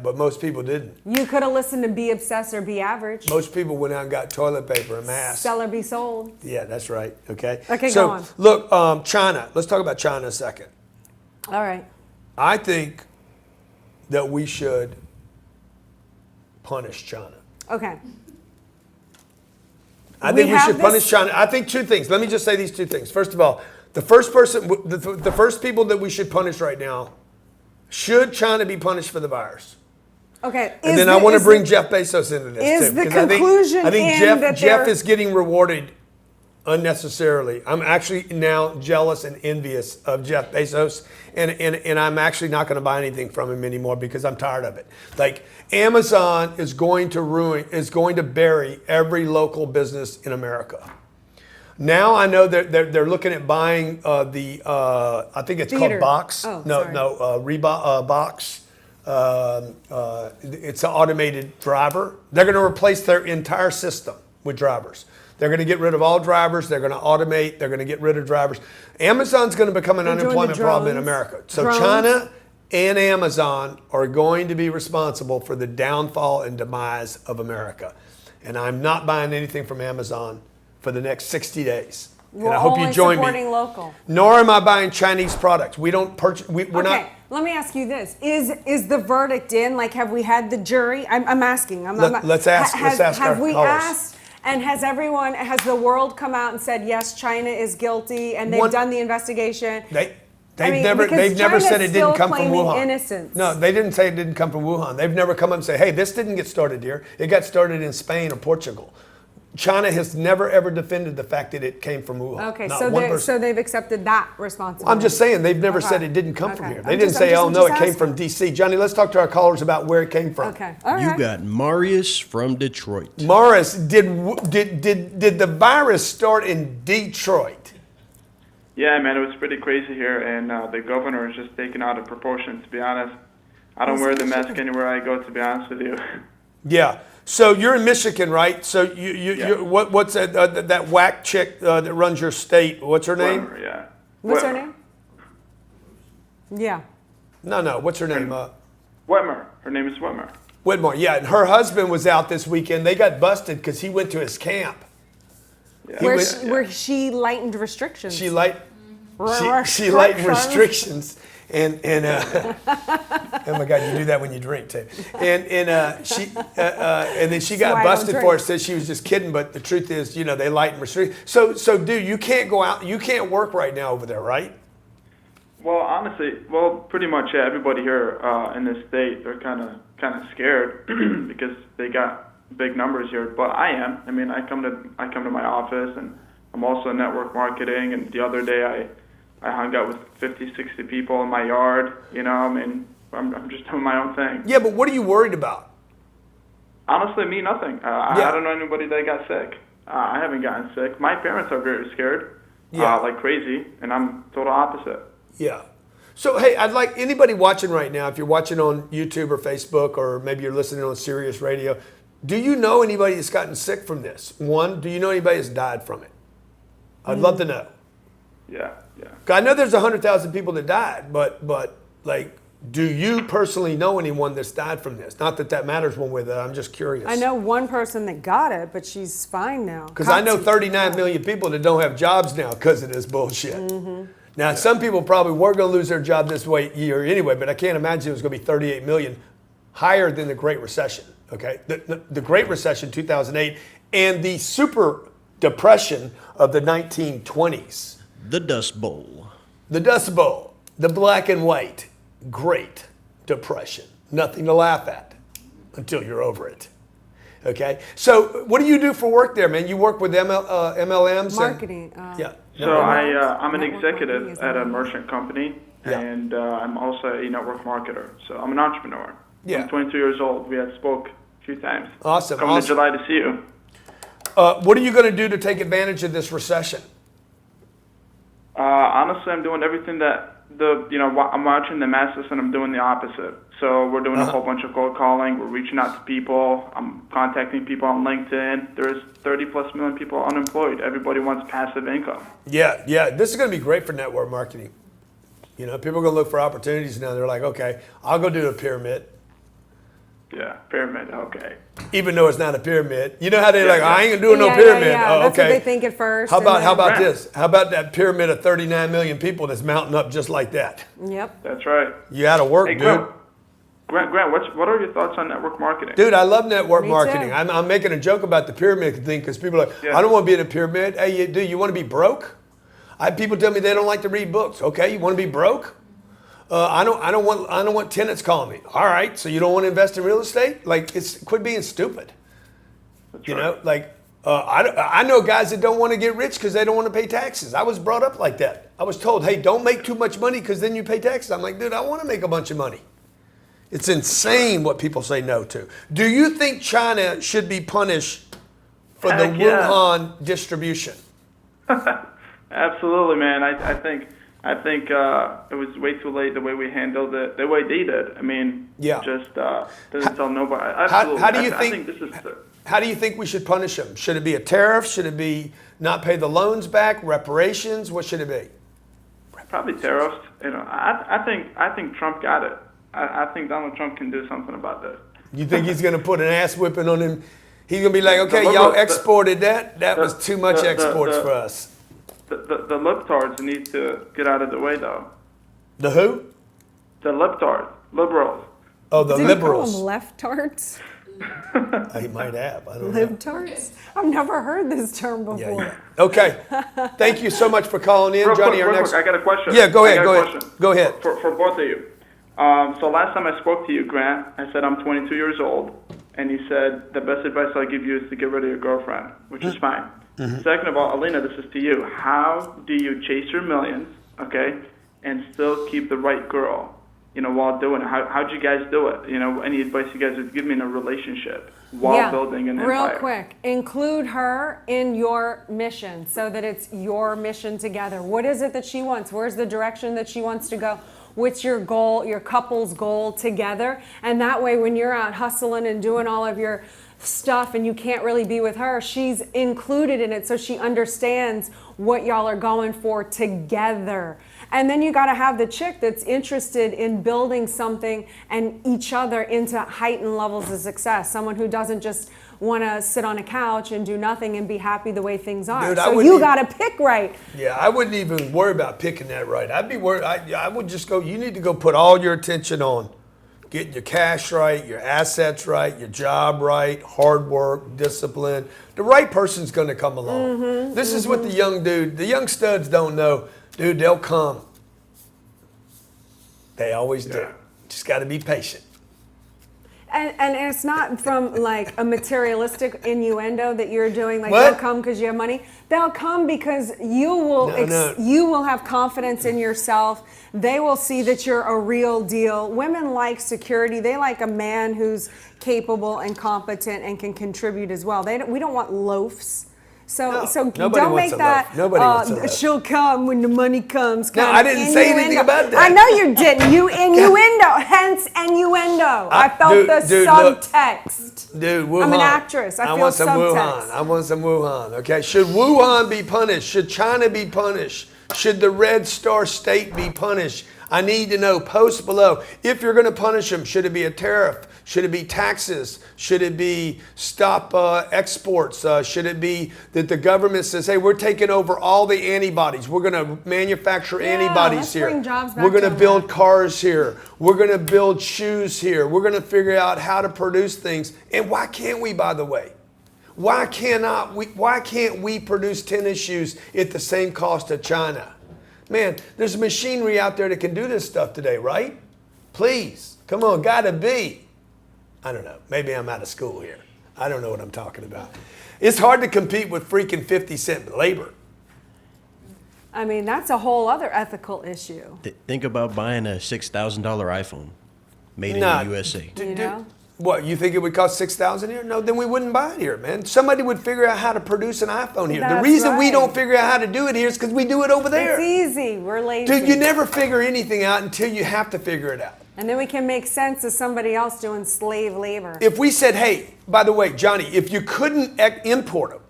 but most people didn't. You could have listened to Be Obsessed or Be Average. Most people went out and got toilet paper and masks. Sell or Be Sold. Yeah, that's right. Okay. Okay, so, go on. Look, China. Let's talk about China a second. All right. I think that we should punish China. Okay. I We think we have should this- punish China. I think two things. Let me just say these two things. First of all, the first people that we should punish right now, should China be punished for the virus? Okay. And then I want to bring Jeff Bezos into this is too. the because conclusion I think in Jeff, that Jeff they're- is getting rewarded unnecessarily. I'm actually now jealous and envious of Jeff Bezos, and I'm actually not going to buy anything from him anymore because I'm tired of it. Like Amazon is going to bury every local business in America. Now I know they're looking at buying I think it's Theater. called Box. Oh, no, sorry. no, Reebok Box. It's an automated driver. They're going to replace their entire system with drivers. They're going to get rid of all drivers. They're going to automate. They're going to get rid of drivers. Amazon's going to become an They're doing the unemployment problem in drones. America. So Drones. China and Amazon are going to be responsible for the downfall and demise of America. And I'm not buying anything from Amazon for the next 60 days. We're and I hope only you join supporting me. local. Nor am I buying Chinese products. We don't purchase. We're Okay, not. let me ask you this: Is the verdict in? Like, have we had the jury? I'm asking. Let's ask Have our we callers. asked? And has the world come out and said yes, China is guilty, and they've done the investigation? They've because never said China's it didn't still come from claiming Wuhan. innocence. No, they didn't say it didn't come from Wuhan. They've never come up and say, hey, this didn't get started here. It got started in Spain or Portugal. China has never ever defended the fact that it came from Wuhan. Okay, Not so one person. they've accepted that responsibility. I'm just saying they've never Okay. said it didn't come from Okay. here. They I'm didn't just- say, I'm oh no, just it came asking. from DC. Johnny, let's talk to our callers about where it came from. Okay, all right. You got Marius from Detroit. Morris, did the virus start in Detroit? Yeah, man, it was pretty crazy here, and the governor is just taken out of proportion, to be honest. I don't wear the mask anywhere I go, to be honest with you. Yeah. So you're in Michigan, right? So Yeah. you're, what's that whack chick that runs your state? What's her name? Whatever, yeah. What's her Whitmer. name? Yeah. No. What's her name? Whitmer. Her name is Whitmer. Whitmore. Yeah, and her husband was out this weekend. They got busted because he went to his camp. Yeah. Where she lightened restrictions. She lightened restrictions, and oh my God, you do that when you drink too. And then she got why I don't busted drink. for it. Said she was just kidding, but the truth is, they lighten restrictions. So dude, you can't go out. You can't work right now over there, right? Well, honestly, pretty much, yeah. Everybody here in this state, they're kind of scared because they got big numbers here. But I am. I mean, I come to my office, and I'm also in network marketing. And the other day, I hung out with 50, 60 people in my yard. I mean, I'm just doing my own thing. Yeah, but what are you worried about? Honestly, me, nothing. I don't know anybody that got sick. I haven't gotten sick. My parents are very scared, like crazy, and I'm total opposite. Yeah. So, hey, I'd like anybody watching right now, if you're watching on YouTube or Facebook, or maybe you're listening on Sirius Radio, do you know anybody that's gotten sick from this? One, do you know anybody that's died from it? I'd love to know. Yeah. I know there's 100,000 people that died, but like, Do you personally know anyone that's died from this? Not that that matters one way or the other. I'm just curious. I know one person that got it, but she's fine now. Because I know 39 million people that don't have jobs now because of this bullshit. Now, some people probably were going to lose their job this year anyway, but I can't imagine it was going to be 38 million, higher than the Great Recession. Okay, the Great Recession, 2008, and the super depression of the 1920s. The Dust Bowl. The Dust Bowl, the black and white, Great Depression. Nothing to laugh at until you're over it. Okay, so what do you do for work there, man? You work with MLMs? Marketing. Yeah. So I'm an Network executive marketing is at a what- merchant company, Yeah. and I'm also a network marketer. So I'm an entrepreneur. Yeah. I'm 22 years old. We had spoke a few times. Awesome. Coming Awesome. to July to see you. What are you going to do to take advantage of this recession? Honestly, I'm doing everything that I'm watching the masses, and I'm doing the opposite. So we're doing a whole bunch of cold calling. We're reaching out to people. I'm contacting people on LinkedIn. There's 30+ million people unemployed. Everybody wants passive income. Yeah, yeah. This is going to be great for network marketing. You know, people are going to look for opportunities now. They're like, okay, I'll go do a pyramid, Yeah, pyramid. Okay. even though it's not a pyramid. You know how they're like, yeah. I ain't going to do no Yeah, pyramid. yeah. Oh, That's okay. what they think at first. How and about then- this? How about that pyramid of 39 million people that's mounting up just like that? Yep. That's right. You got to work, Hey, dude. Grant, what are your thoughts on network marketing? Dude, I love network Me marketing. too. I'm making a joke about the pyramid thing because people are like, Yeah. I don't want to be in a pyramid. Hey, you want to be broke? I have people tell me they don't like to read books. Okay, you want to be broke? I don't want tenants calling me. All right, so you don't want to invest in real estate? Like, quit being stupid. That's You right. know, like I know guys that don't want to get rich because they don't want to pay taxes. I was brought up like that. I was told, hey, don't make too much money because then you pay taxes. I'm like, dude, I want to make a bunch of money. It's insane what people say no to. Do you think China should be punished for the Heck yeah. Wuhan distribution? Absolutely, man. I think it was way too late the way we handled it, the way they did. I mean, Yeah. just doesn't tell nobody. Absolutely. how do you I think- think this is How do you think we should punish them? Should it be a tariff? Should it be not pay the loans back? Reparations? What should it be? probably tariffs. You know, I think Trump got it. I think Donald Trump can do something about this. You think he's going to put an ass whipping on him? He's going to be like, okay, The- y'all the- exported that. That the- was too much the- exports the- for us. The libtards need to get out of the way, though. The who? The libtards, liberals. Oh, the Did liberals. you call them left-tards? He might have. I don't know. Libtards? I've never heard this term before. Yeah, yeah. Okay. Thank you so much for calling in, Real Johnny. quick, Our real next. quick, I got a question. Yeah, go I ahead. got a Go ahead. question Go ahead. For both of you. So last time I spoke to you, Grant, I said I'm 22 years old, and you said the best advice I'll give you is to get rid of your girlfriend, which is fine. Second of all, Elena, this is to you. How do you chase your millions, okay, and still keep the right girl, you know, while doing it? How'd you guys do it? You know, any advice you guys would give me in a relationship while building an real empire? quick, include her in your mission so that it's your mission together. What is it that she wants? Where's the direction that she wants to go? What's your goal, your couple's goal together? And that way, when you're out hustling and doing all of your stuff and you can't really be with her, she's included in it so she understands what y'all are going for together. And then you got to have the chick that's interested in building something and each other into heightened levels of success. Someone who doesn't just want to sit on a couch and do nothing and be happy the way things are. Dude, I so wouldn't you even- got to pick right. Yeah, I wouldn't even worry about picking that right. I'd be worried. I would just go, you need to go put all your attention on getting your cash right, your assets right, your job right, hard work, discipline. The right person's going to come along. This is what the young studs don't know. Dude, they'll come. They always do. Just got to be patient. And it's not from like a materialistic innuendo that you're doing, like What? they'll come because you have money. They'll come because you will No. you will have confidence in yourself. They will see that you're a real deal. Women like security. They like a man who's capable and competent and can contribute as well. We don't want loafs. So No, so nobody don't wants make a that. loaf. Nobody wants a loaf. She'll come when the money comes. No, kind I of didn't say anything innuendo. about that. I know you didn't. You innuendo. Hence innuendo. I felt Dude, the look. subtext. Dude, Wuhan. I'm an actress. I feel want some subtext. Wuhan. I want some Wuhan. Okay. Should Wuhan be punished? Should China be punished? Should the Red Star State be punished? I need to know. Post below. If you're going to punish them, should it be a tariff? Should it be taxes? Should it be stop exports? Should it be that the government says, hey, we're taking over all the antibodies. We're going to manufacture antibodies let's here. bring jobs back We're going to to build America. cars here. We're going to build shoes here. We're going to figure out how to produce things. And why can't we, by the way? Why can't we produce tennis shoes at the same cost of China? Man, there's machinery out there that can do this stuff today, right? Please, come on, gotta be. I don't know, maybe I'm out of school here. I don't know what I'm talking about. It's hard to compete with freaking 50-cent labor. I mean, that's a whole other ethical issue. Think about buying a $6,000 iPhone made in Nah, the USA. You know? What, you think it would cost $6,000 here? No, then we wouldn't buy it here, man. Somebody would figure out how to produce an iPhone here. The That's reason we right. don't figure out how to do it here is because we do it over there. It's easy. We're lazy. Dude, you never figure anything out until you have to figure it out. And then we can make sense of somebody else doing slave labor. If we said, hey, by the way, Johnny, if you couldn't import them,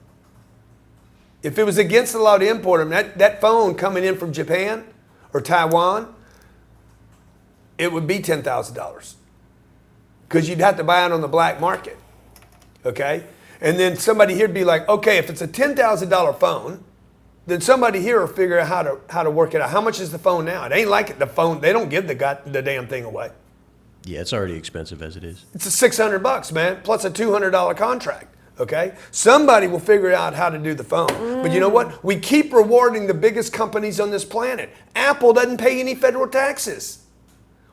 if it was against the law to import them, that phone coming in from Japan or Taiwan, it would be $10,000. Because you'd have to buy it on the black market, okay? And then somebody here would be like, okay, if it's a $10,000 phone, then somebody here will figure out how to work it out. How much is the phone now? It ain't like the phone. They don't give the damn thing away. Yeah, it's already expensive as it is. It's $600, man, plus a $200 contract, okay? Somebody will figure out how to do the phone. But you know what? We keep rewarding the biggest companies on this planet. Apple doesn't pay any federal taxes.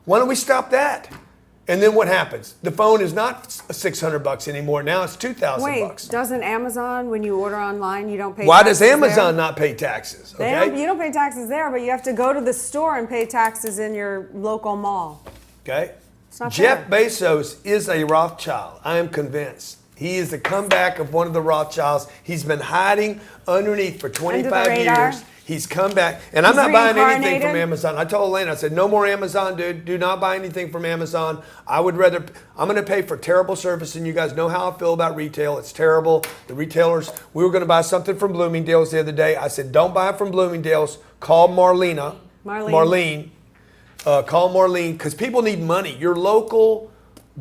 Why don't we stop that? And then what happens? The phone is not $600 anymore. Now it's $2,000. Wait, doesn't Amazon, when you order online, you don't pay Why taxes does Amazon there? not pay taxes? You don't pay taxes there, but you have to go to the store and pay taxes in your local mall. Okay. It's not Jeff fair. Bezos is a Rothschild. I am convinced. He is the comeback of one of the Rothschilds. He's been hiding underneath for 25 radar. years. He's come back. And I'm He's not buying anything from reincarnated. Amazon. I told Elena, I said, no more Amazon, dude. Do not buy anything from Amazon. I'm going to pay for terrible service, and you guys know how I feel about retail. It's terrible. The retailers, we were going to buy something from Bloomingdale's the other day. I said, don't buy it from Bloomingdale's. Call Marlene. Call Marlene, because people need money. Your local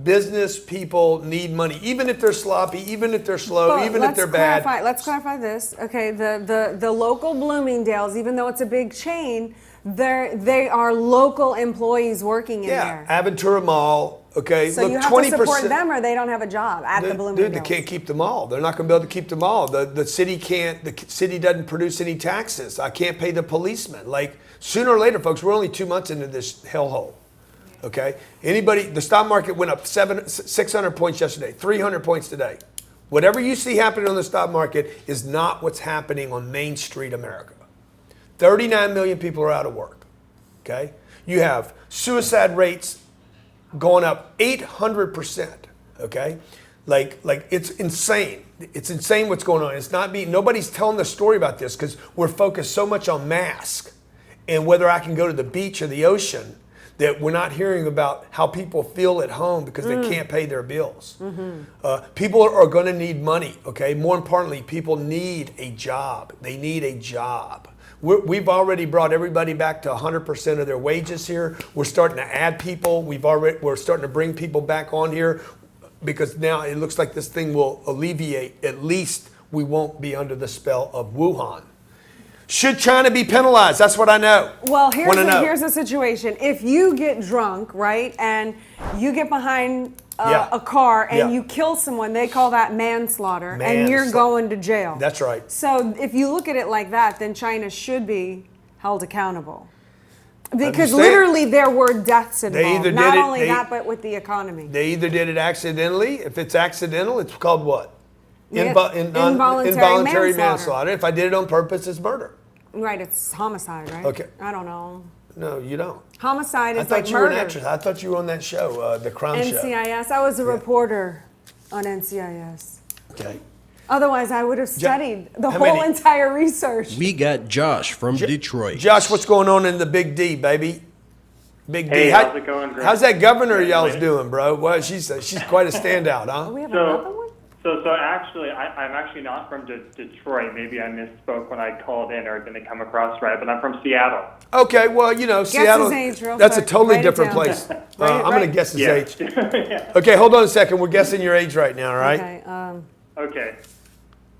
business people need money, even if they're sloppy, even if they're slow, even if they're bad. Let's clarify this. Okay, the local Bloomingdale's, even though it's a big chain, they are local employees working in there. Aventura Mall. Okay, So look, you have 20%. to support them, or they don't have a job at the Bloomingdale's. Dude, they can't keep them all. They're not going to be able to keep them all. The city can't. The city doesn't produce any taxes. I can't pay the policemen. Like sooner or later, folks, we're only 2 months into this hellhole. Okay, the stock market went up 600 points yesterday, 300 points today. Whatever you see happening on the stock market is not what's happening on Main Street America. 39 million people are out of work. Okay, you have suicide rates going up 800%. Okay, like it's insane. It's insane what's going on. It's not nobody's telling the story about this because we're focused so much on masks and whether I can go to the beach or the ocean, that we're not hearing about how people feel at home because they can't pay their bills. People are going to need money, okay? More importantly, people need a job. They need a job. We've already brought everybody back to 100% of their wages here. We're starting to add people. We're starting to bring people back on here because now it looks like this thing will alleviate. At least we won't be under the spell of Wuhan. Should China be penalized? That's what I know. Well, here's the situation. If you get drunk, right, and you get behind a car and you kill someone, they call that manslaughter, and you're going to jail. That's right. So if you look at it like that, then China should be held accountable. Because literally there were deaths involved. Not only that, but with the economy. They either did it accidentally. If it's accidental, it's called what? Involuntary manslaughter. If I did it on purpose, it's murder. Right, it's homicide, right? Okay. I don't know. No, you don't. Homicide is like murder. I thought you were an actress. I thought you were on that show, the crime show. NCIS. I was a reporter on NCIS. Okay. Otherwise, I would have studied the whole entire research. We got Josh from Detroit. Josh, what's going on in the Big D, baby? Big D. Hey, how's it going, Greg? How's that governor y'all's doing, bro? Well, she's quite a standout, huh? We have another one? So actually, I'm actually not from Detroit. Maybe I misspoke when I called in, or it didn't come across right. But I'm from Seattle. Okay, well, Seattle, his age real that's a quick. totally Write it different down. place. Right, I'm going to guess his Yeah. age. Yeah. Okay, hold on a second. We're guessing your age right now, all right? Okay. Okay.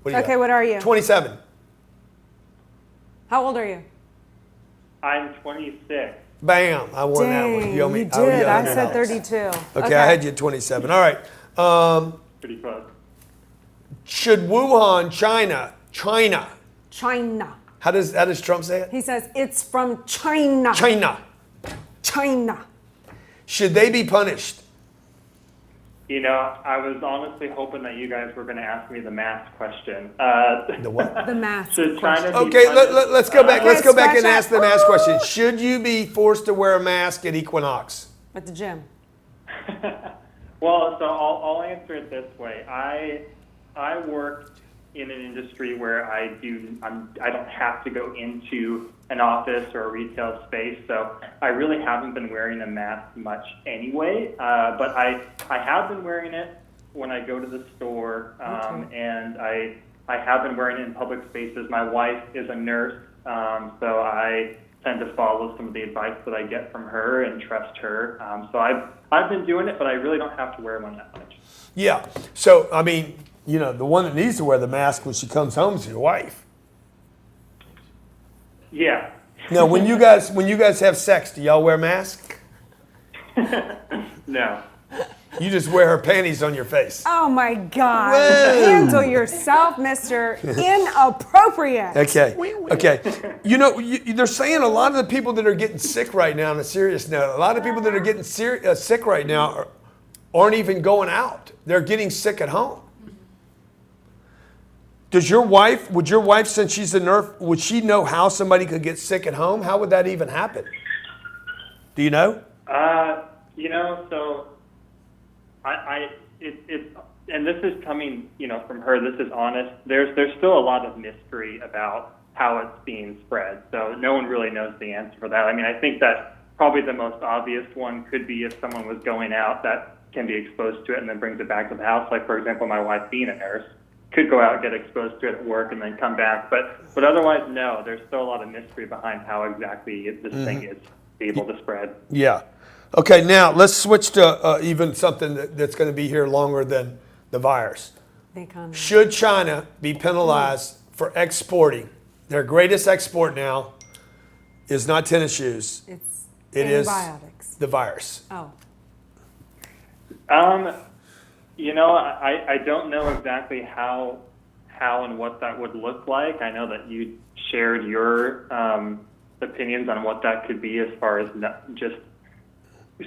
What do you Okay, got? what are you? 27. How old are you? I'm 26. Bam, I won that one. Dang, You owe me, you I owe you did. I $100. said 32. Okay, I had you at 27. All right. Pretty close. Should Wuhan, China, China. how does Trump say it? He says it's from China. China. Should they be punished? You know, I was honestly hoping that you guys were going to ask me the mask question. The what? The mask. Should China be Okay, punished? let's go back. Let's go back and scratch ask that. the mask question. Should you be forced to wear a mask at Equinox? At the gym. Well, so I'll answer it this way. I work in an industry where I don't have to go into an office or a retail space, so I really haven't been wearing a mask much anyway. But I have been wearing it when I go to the store, and I have been wearing it in public spaces. My wife is a nurse, so I tend to follow some of the advice that I get from her and trust her. So I've been doing it, but I really don't have to wear one that much. Yeah. So, I mean, the one that needs to wear the mask when she comes home is your wife. Yeah. Now, when you guys have sex, do y'all wear masks? No. You just wear her panties on your face. Oh my God. Whoa. Handle yourself, Mr. Inappropriate. Okay. They're saying a lot of the people that are getting sick right now, on a serious note, a lot of people that are getting sick right now aren't even going out. They're getting sick at home. Would your wife, since she's a nurse, would she know how somebody could get sick at home? How would that even happen? Do you know? So and this is coming, from her. This is honest. There's still a lot of mystery about how it's being spread. So no one really knows the answer for that. I mean, I think that probably the most obvious one could be if someone was going out that can be exposed to it and then brings it back to the house. Like, for example, my wife being a nurse could go out and get exposed to it at work and then come back. But otherwise, no, there's still a lot of mystery behind how exactly this thing is able to spread. Yeah. Okay, now let's switch to even something that's going to be here longer than the virus. The economy. Should China be penalized for exporting? Their greatest export now is not tennis shoes. It is antibiotics. the virus. Oh. I don't know exactly how and what that would look like. I know that you shared your opinions on what that could be as far as just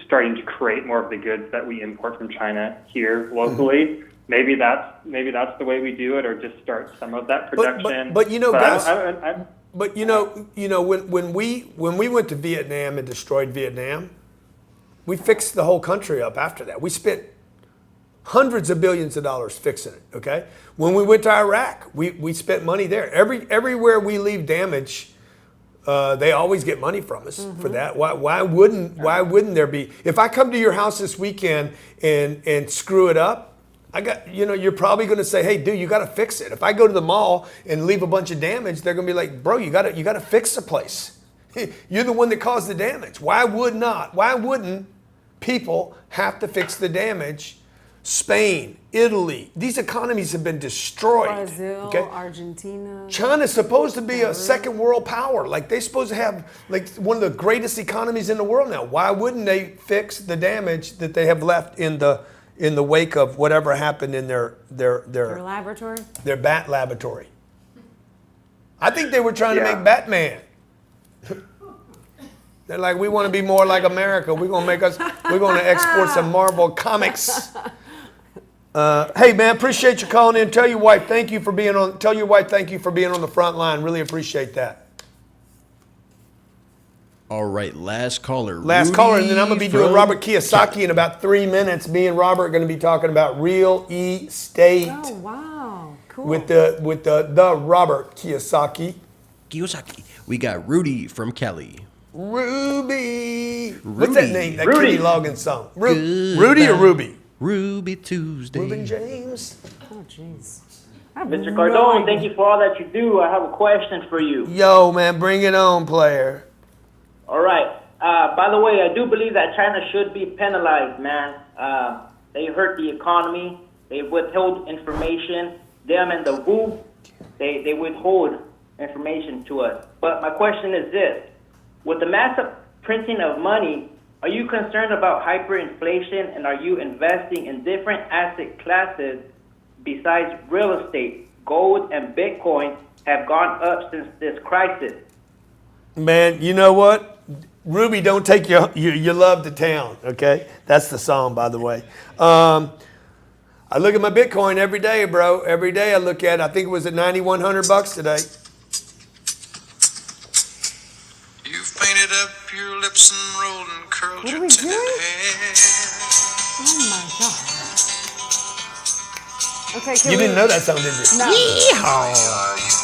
starting to create more of the goods that we import from China here locally. Mm-hmm. Maybe that's the way we do it, or just start some of that production. But when we went to Vietnam and destroyed Vietnam, we fixed the whole country up after that. We spent hundreds of billions of dollars fixing it. Okay. When we went to Iraq, we spent money there. Everywhere we leave damage, they always get money from us for that. Why wouldn't there be? If I come to your house this weekend and screw it up, you're probably going to say, hey, dude, you got to fix it. If I go to the mall and leave a bunch of damage, they're going to be like, bro, you got to fix the place. You're the one that caused the damage. Why wouldn't people have to fix the damage? Spain, Italy, these economies have been destroyed. Brazil, Argentina. China's supposed to be a second world power. Like, they're supposed to have one of the greatest economies in the world now. Why wouldn't they fix the damage that they have left in the wake of whatever happened in their laboratory? Their bat laboratory. I think they were trying to make Batman. They're like, we want to be more like America. We're going to export some Marvel comics. Hey man, appreciate you calling in. Tell your wife thank you for being on the front line. Really appreciate that. All right, last caller. And then I'm going to be doing Robert Kiyosaki in about 3 minutes. Me and Robert are going to be talking about real estate. Oh wow, cool. With the Robert Kiyosaki. We got Rudy from Cali. Ruby. What's that name? That Rudy. Kenny Loggins song. Rudy or Ruby? Ruby Tuesday. Reuben James. Oh, jeez. Mr. Cardone, thank you for all that you do. I have a question for you. Yo, man, bring it on, player. All right. By the way, I do believe that China should be penalized, man. They hurt the economy. They withheld information. Them and the WHO, they withhold information to us. But my question is this. With the massive printing of money, are you concerned about hyperinflation, and are you investing in different asset classes besides real estate? Gold and Bitcoin have gone up since this crisis. Man, you know what? Ruby, don't take your love to town, okay? That's the song, by the way. I look at my Bitcoin every day, bro. Every day I look at it. I think it was at $9,100 today. You've painted up your lips and rolled and curled What are your we tinted doing? hair. Oh my God. Okay, can You we? didn't know that song, did you? No. Are you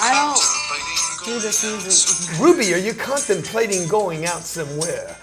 I don't contemplating do this going music. Ruby, are you contemplating going out somewhere?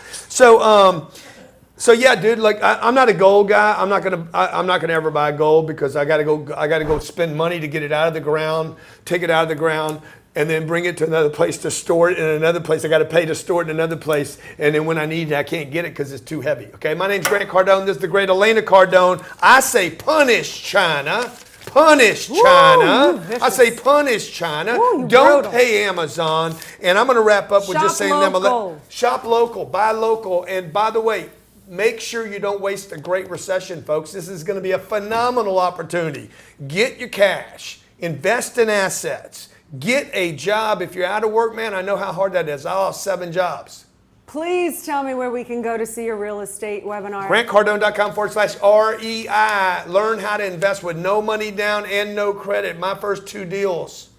So yeah, dude. Like I'm not a gold guy. I'm not gonna ever buy gold because I gotta go spend money to get it out of the ground, take it out of the ground, and then bring it to another place to store it in another place. I got to pay to store it in another place, and then when I need it, I can't get it because it's too heavy. Okay, my name's Grant Cardone. This is the great Elena Cardone. I say punish China. Punish China. Woo, I say punish China. Woo, you Don't brutal. pay Amazon. And I'm going to wrap up with just Shop saying local. shop local, buy local. And by the way, make sure you don't waste a great recession, folks. This is going to be a phenomenal opportunity. Get your cash. Invest in assets. Get a job. If you're out of work, man, I know how hard that is. I lost 7 jobs. Please tell me where we can go to see your real estate webinar. GrantCardone.com/REI. Learn how to invest with no money down and no credit. My first 2 deals,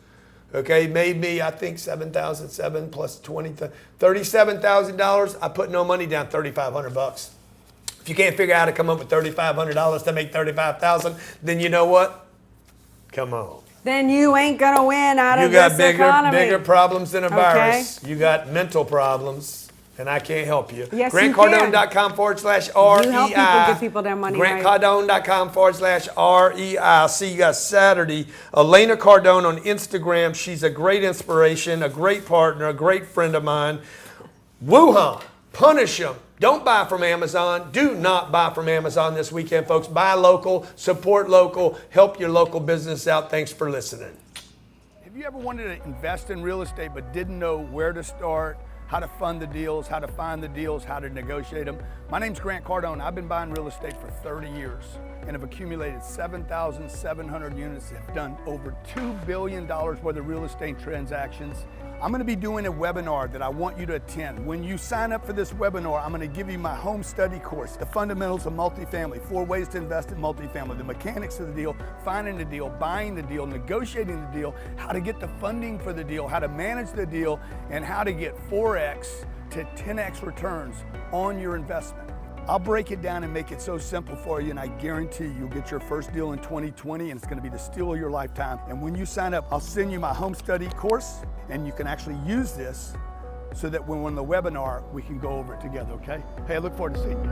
okay, made me, I think, $7,700 plus $37,000. I put no money down, $3,500. If you can't figure out how to come up with $3,500 to make $35,000, then you know what? Come on. Then you ain't gonna win out You of got this economy. bigger problems than a Okay. virus. You got mental problems. And I can't help you. Yes, you GrantCardone.com/REI. You help people, give people their money right. GrantCardone.com/REI. I'll see you guys Saturday. Elena Cardone on Instagram. She's a great inspiration, a great partner, a great friend of mine. Wuhan, punish them. Don't buy from Amazon. Do not buy from Amazon this weekend, folks. Buy local, support local, help your local business out. Thanks for listening. Have you ever wanted to invest in real estate but didn't know where to start? How to fund the deals, how to find the deals, how to negotiate them. My name's Grant Cardone. I've been buying real estate for 30 years and have accumulated 7,700 units, have done over $2 billion worth of real estate transactions. I'm gonna be doing a webinar that I want you to attend. When you sign up for this webinar, I'm gonna give you my home study course, the fundamentals of multifamily, 4 ways to invest in multifamily, the mechanics of the deal, finding the deal, buying the deal, negotiating the deal, how to get the funding for the deal, how to manage the deal, and how to get 4X to 10X returns on your investment. I'll break it down and make it so simple for you, and I guarantee you'll get your first deal in 2020, and it's gonna be the steal of your lifetime. And when you sign up, I'll send you my home study course, and you can actually use this so that when we're on the webinar, we can go over it together, okay? Hey, I look forward to seeing you.